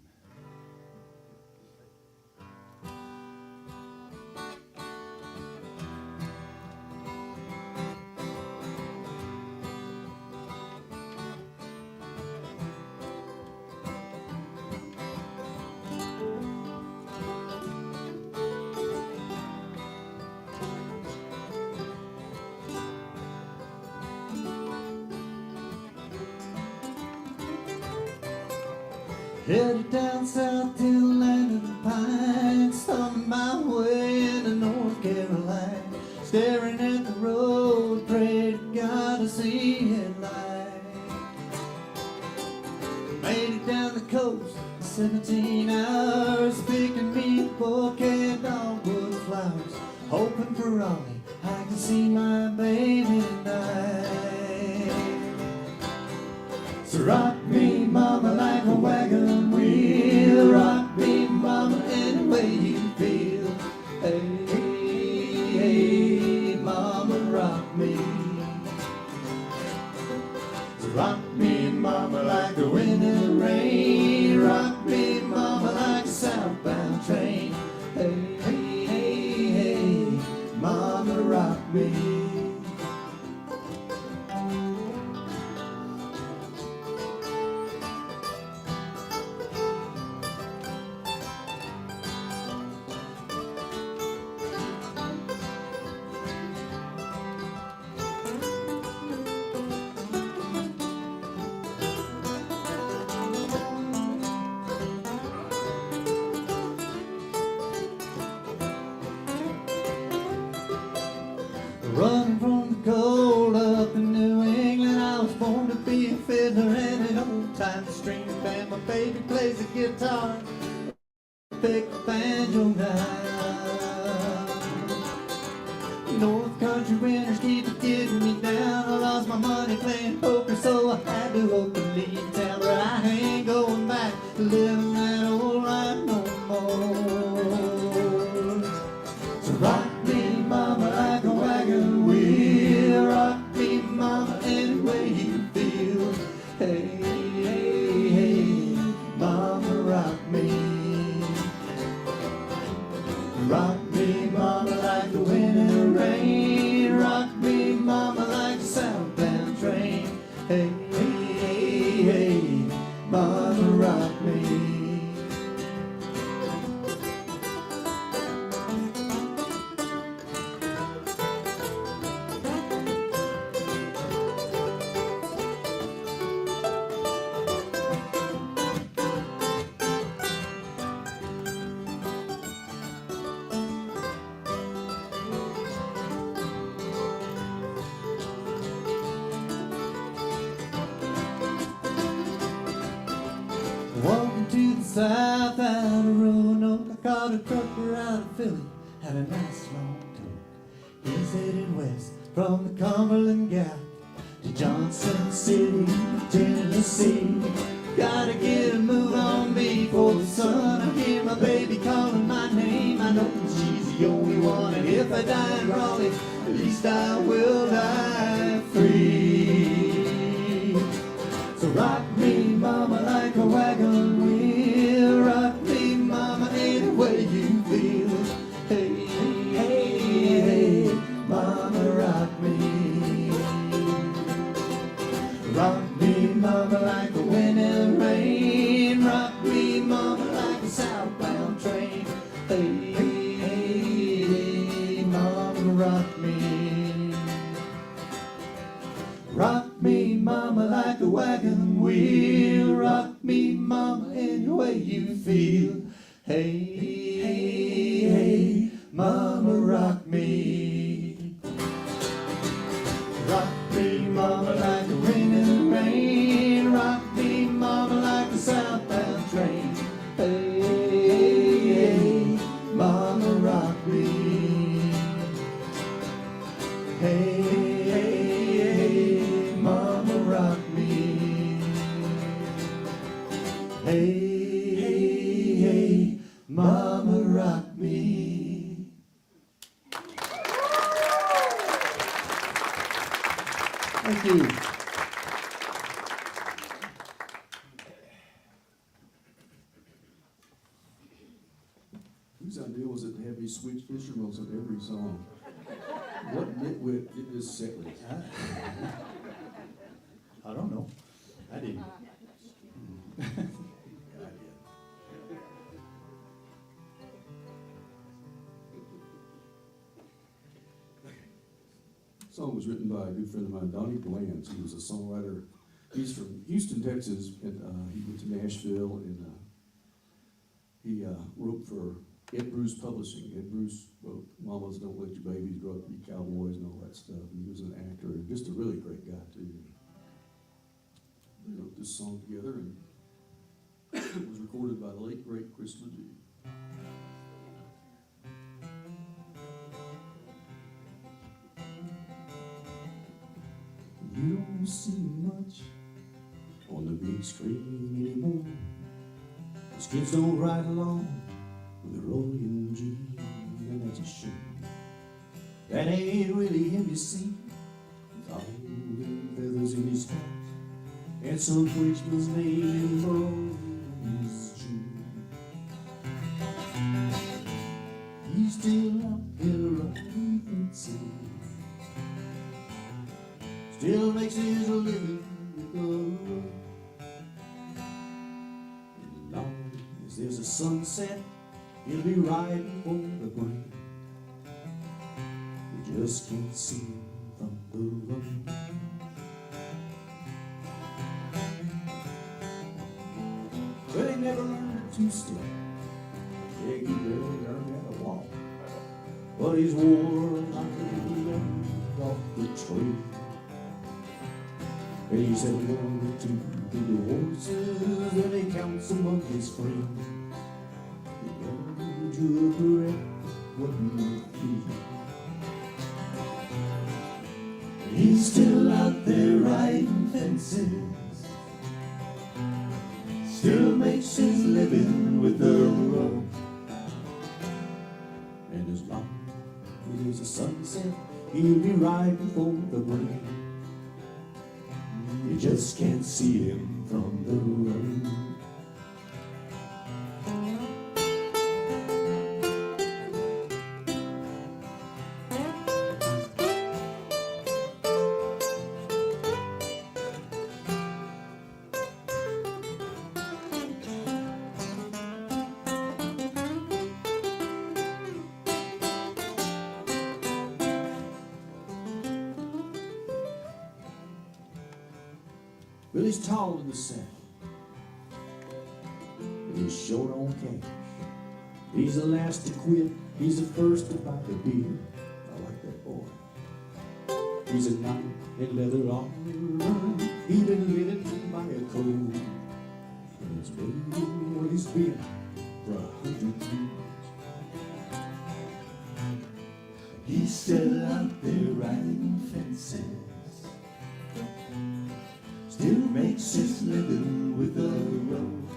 Headed down south to the land of the pines, thumbing my way into North Carolina, staring at the road, praying to God to see it light. Made it down the coast in 17 hours, picking me a bouquet of dogwood flowers, hoping for Raleigh I can see my baby tonight. So rock me, mama, like a wagon wheel. Rock me, mama, any way you feel. Hey, hey, mama, rock me. So rock me, mama, like the wind and the rain. Rock me, mama, like a southbound train. Hey, hey, hey, hey, mama, rock me. Running from the cold up in New England, I was born to be a fiddler and an old-time string band. My baby plays the guitar, pick the banjo now. North country winters keep getting me down. I lost my money playing poker, so I had to open leave town. But I ain't going back to living that old life no more. So rock me, mama, like a wagon wheel. Rock me, mama, any way you feel. Hey, hey, hey, mama, rock me. Rock me, mama, like the wind and the rain. Rock me, mama, like a southbound train. Hey, Walking to the south out of Roanoke, I caught a trucker out of Philly, had a nice long talk. He's headed west from the Cumberland Gap to Johnson City, Tennessee. Gotta get a move on before the sun. I hear my baby calling my name. I know she's the only one, and if I die in Raleigh, at least I will die free. So rock me, mama, like a wagon wheel. Rock me, mama, any way you feel. Hey, hey, hey, mama, rock me. Rock me, mama, like the wind and rain. Rock me, mama, like a southbound train. Hey, hey, hey, mama, rock me. Rock me, mama, like a wagon wheel. Rock me, mama, any way you feel. Hey, hey, hey, mama, rock me. Rock me, mama, like the wind and rain. Rock me, mama, like a southbound train. Hey, hey, hey, mama, rock me. Hey, hey, hey, mama, rock me. Hey, hey, hey, mama, rock me. Thank you. Whose idea was it to have these switch instruments in every song? What nitwit did this set list? I don't know. I didn't. The song was written by a good friend of mine, Donnie Bland. He was a songwriter. He's from Houston, Texas, and he went to Nashville, and he wrote for Ed Bruce Publishing. Ed Bruce wrote Mamas Don't Let Your Babies Grow Up to Be Cowboys and all that stuff. And he was an actor and just a really great guy, too. They wrote this song together, and it was recorded by the late, great Chris Ledoux. You don't see much on the big screen anymore. Those kids don't ride along with a rolling G, and that's a shame. That ain't really him, you see, with all them feathers in his hat, and some Frenchman's name on his shoe. He's still out there riding fences, still makes his living with the road. As long as there's a sunset, he'll be riding for the grain. You just can't see him from the road. But he never learned a two-step. Yeah, he barely learned how to walk. But he's worn like a load off the trail. And he said 1 or 2 to the horses, and he counts among his friends. He never drew a breath what he feel. He's still out there riding fences, still makes his living with the rope. And as long as there's a sunset, he'll be riding for the grain. You just can't see him from the road. Well, he's tall in the saddle, and he's short on cash. He's the last to quit, he's the first to buy the beer. I like that boy. He's a knight in leather armor, he's been living by a code. And it's maybe what he's been for 100 years. He's still out there riding fences, still makes his living with the road.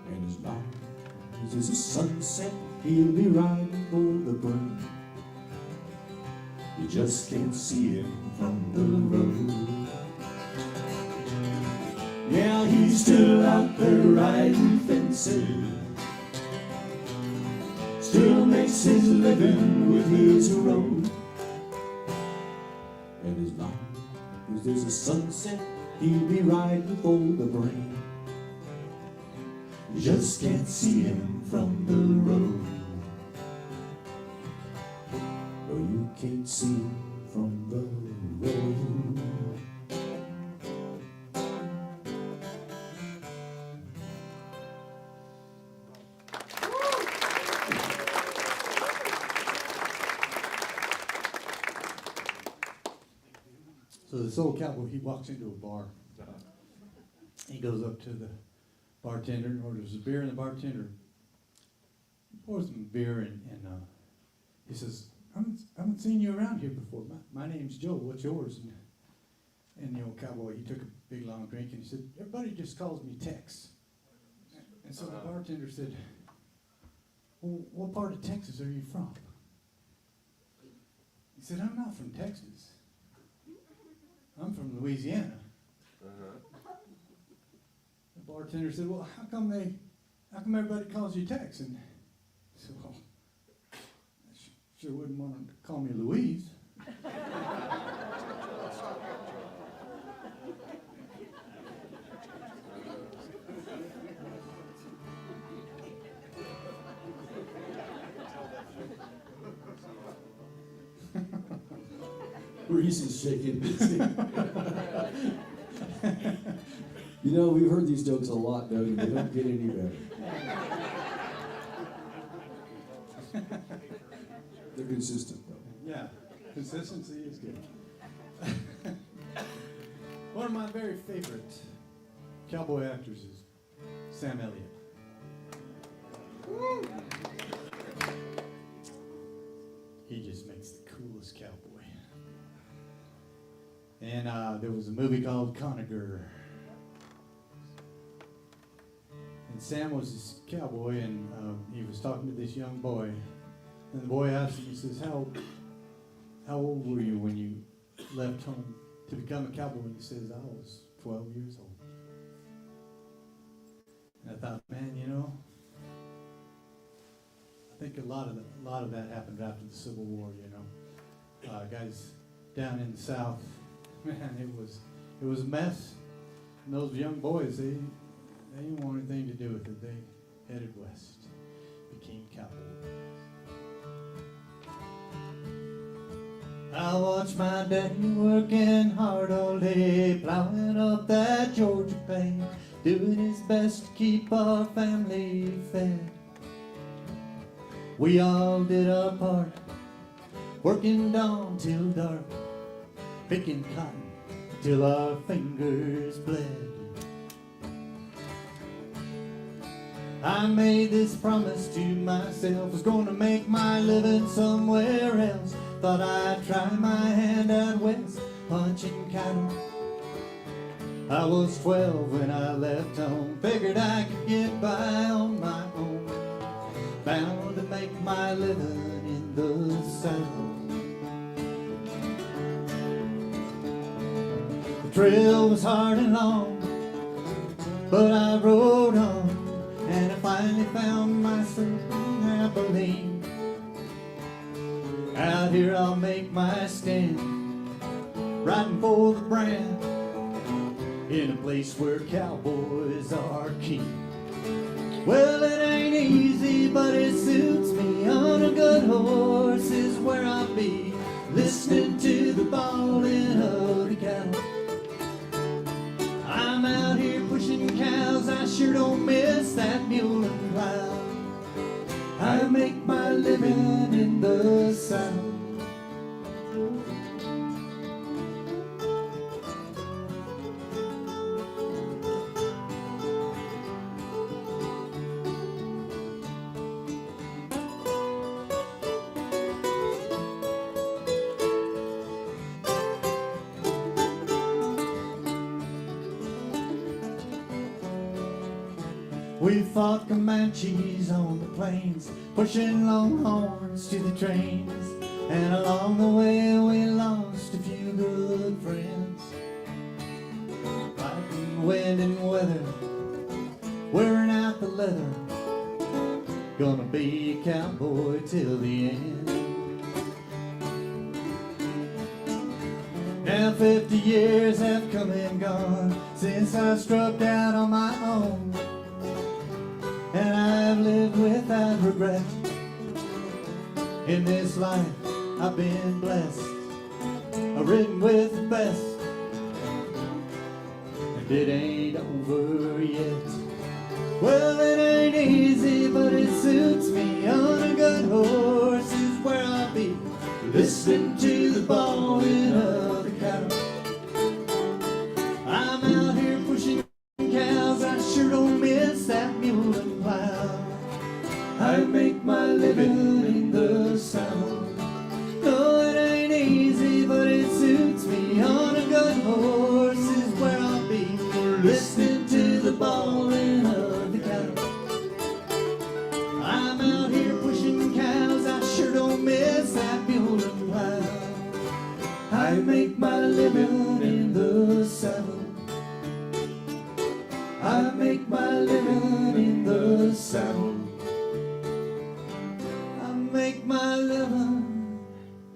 And as long as there's a sunset, he'll be riding for the brain. You just can't see him from the road. Yeah, he's still out there riding fences, still makes his living with his road. And as long as there's a sunset, he'll be riding for the brain. You just can't see him from the road. No, you can't see him from the road. So this old cowboy, he walks into a bar. He goes up to the bartender and orders a beer, and the bartender pours him beer, and he says, I haven't seen you around here before. My name's Joe. What's yours? And the old cowboy, he took a big long drink, and he said, everybody just calls me Tex. And so the bartender said, well, what part of Texas are you from? He said, I'm not from Texas. I'm from Louisiana. The bartender said, well, how come everybody calls you Tex? And I said, well, I sure wouldn't want them to call me Louise. Reese is shaking his head. You know, we've heard these jokes a lot, Doug, and they don't get any better. They're consistent, though. Yeah, consistency is good. One of my very favorite cowboy actors is Sam Elliott. He just makes the coolest cowboy. And there was a movie called Conager. And Sam was this cowboy, and he was talking to this young boy. And the boy asked him, he says, how old were you when you left home to become a cowboy? And he says, I was 12 years old. And I thought, man, you know, I think a lot of that happened after the Civil War, you know. Guys down in the South, man, it was a mess. And those young boys, they didn't want anything to do with it. They headed west, became cowboys. I watched my daddy working hard all day, plowing up that Georgia plain, doing his best to keep our family fed. We all did our part, working dawn till dark, picking cotton till our fingers bled. I made this promise to myself, was gonna make my living somewhere else. Thought I'd try my hand out west, punching cattle. I was 12 when I left home, figured I could get by on my own. Bound to make my living in the saddle. The trail was hard and long, but I rode on, and I finally found myself in Abilene. Out here I'll make my stand, riding for the brand, in a place where cowboys are king. Well, it ain't easy, but it suits me. On a good horse is where I'll be, listening to the bawling of the cattle. I'm out here pushing cows, I sure don't miss that mule and plow. I make my living in the South. We fought Comanches on the plains, pushing longhorns to the trains. And along the way we lost a few good friends. Fighting wind and weather, wearing out the leather. Gonna be a cowboy till the end. Now 50 years have come and gone since I struck out on my own. And I've lived without regret. In this life I've been blessed. I've ridden with the best. And it ain't over yet. Well, it ain't easy, but it suits me. On a good horse is where I'll be, listening to the bawling of the cattle. I'm out here pushing cows, I sure don't miss that mule and plow. I make my living in the saddle. No, it ain't easy, but it suits me. On a good horse is where I'll be, listening to the bawling of the cattle. I'm out here pushing cows, I sure don't miss that mule and plow. I make my living in the saddle. I make my living in the saddle. I make my living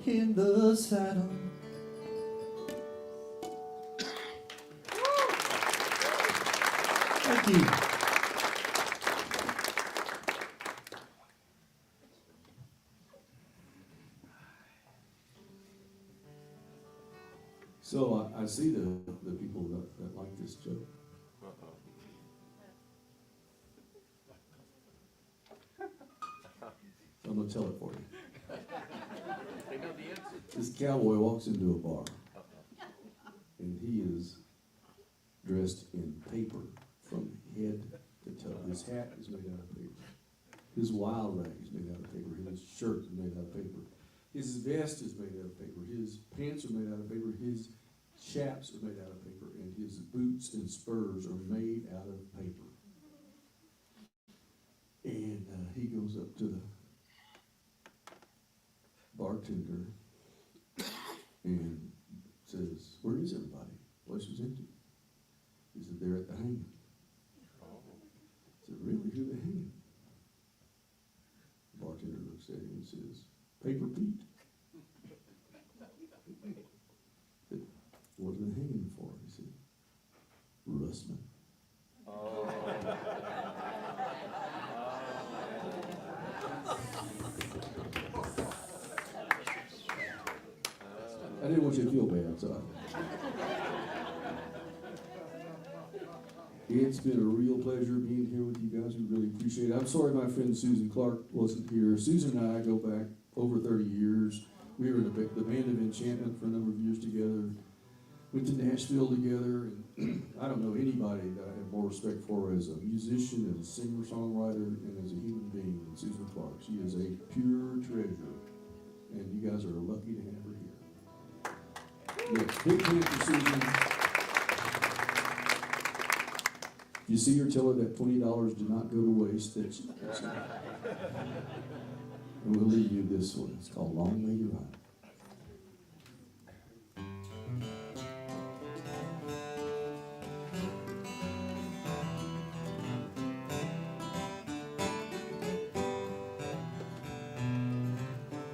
in the saddle. Thank you. So I see the people that like this joke. I'm gonna tell it for you. This cowboy walks into a bar, and he is dressed in paper from head to toe. His hat is made out of paper. His wild rag is made out of paper. His shirt is made out of paper. His vest is made out of paper. His pants are made out of paper. His chaps are made out of paper. And his boots and spurs are made out of paper. And he goes up to the bartender and says, "Where is everybody? The place was empty." He said, "They're at the hanging." He said, "Really? Who are they hanging?" The bartender looks at him and says, "Paper Pete." He said, "What are they hanging for?" He said, "Russman." I didn't want you to feel bad, so it's been a real pleasure being here with you guys. We really appreciate it. I'm sorry my friend Susan Clark wasn't here. Susan and I go back over 30 years. We were in the Band of Enchantment for a number of years together. Went to Nashville together, and I don't know anybody that I have more respect for as a musician, as a singer-songwriter, and as a human being than Susan Clark. She is a pure treasure, and you guys are lucky to have her here. Yeah, big hand for Susan. If you see her, tell her that $20 did not go to waste. And we'll leave you this one. It's called Long May You Ride.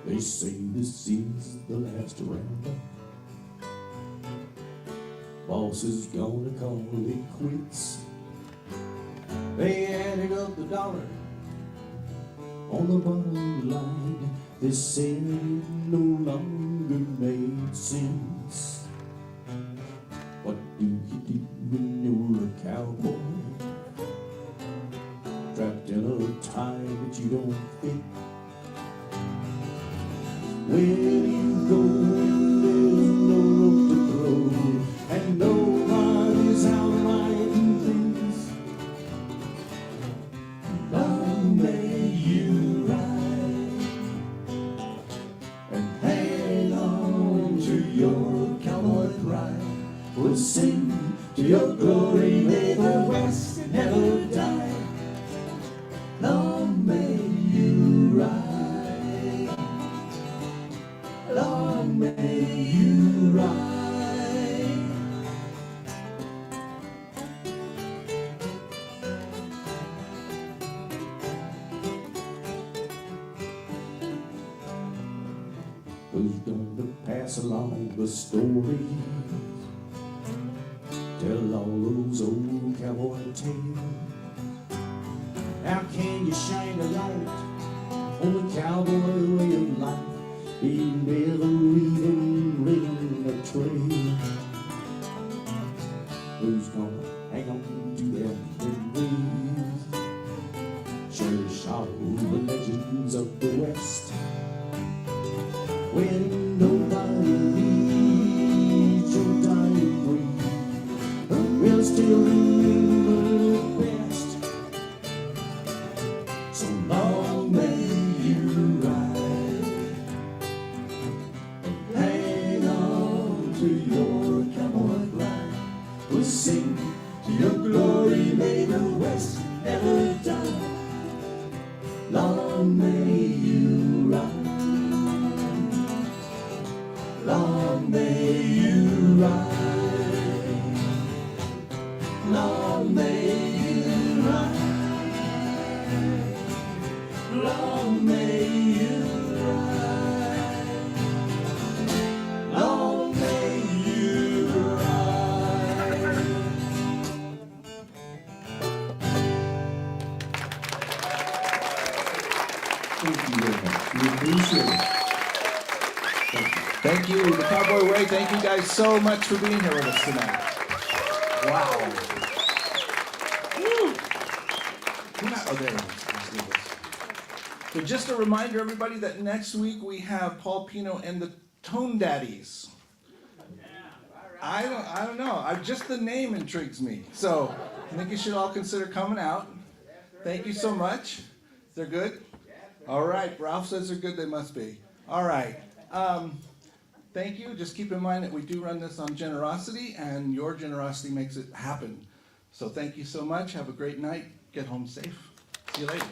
They say this is the last round. Boss is gonna call it quits. They added up the dollar on the bottom line. They said it no longer made sense. What do you do when you're a cowboy? Trapped in a tie that you don't fit. Where you go when there's no rope to throw, and nobody's out riding things. Long may you ride, and hang on to your cowboy pride. We'll sing to your glory, may the West never die. who's gonna pass along the story. Tell all those old cowboy tales. How can you shine a light on the cowboy way of life? He never even ridden a trail. Who's gonna hang on to their memories? Cherish all the legends of the West. When nobody needs your dying breath, we'll still remember the best. So long may you ride, hang on to your cowboy glide. We'll sing to your glory, may the West never die. Long may you ride, long may you ride, long may you ride, long may you ride, long may you ride. Thank you very much. We appreciate it. Thank you, the Cowboy Way. Thank you guys so much for being here with us tonight. Wow. Woo. Oh, there it is. Let's do this. So just a reminder, everybody, that next week we have Paul Pino and the Tone Daddies. I don't know. Just the name intrigues me. So I think you should all consider coming out. Thank you so much. They're good? All right. Ralph says they're good. They must be. All right. Thank you. Just keep in mind that we do run this on generosity, and your generosity makes it happen. So thank you so much. Have a great night. Get home safe. See you later.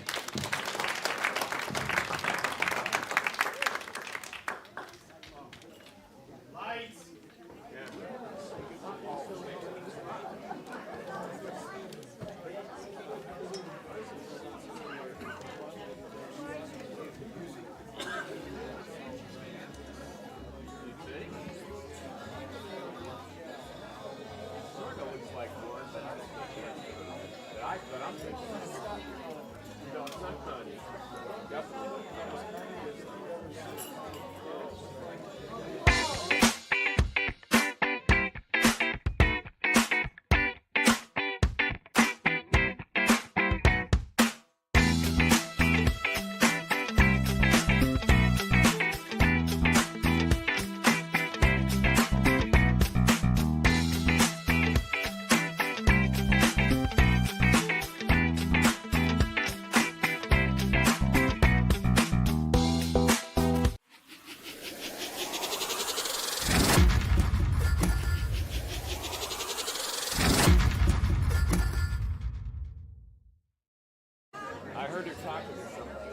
I heard her talking to somebody.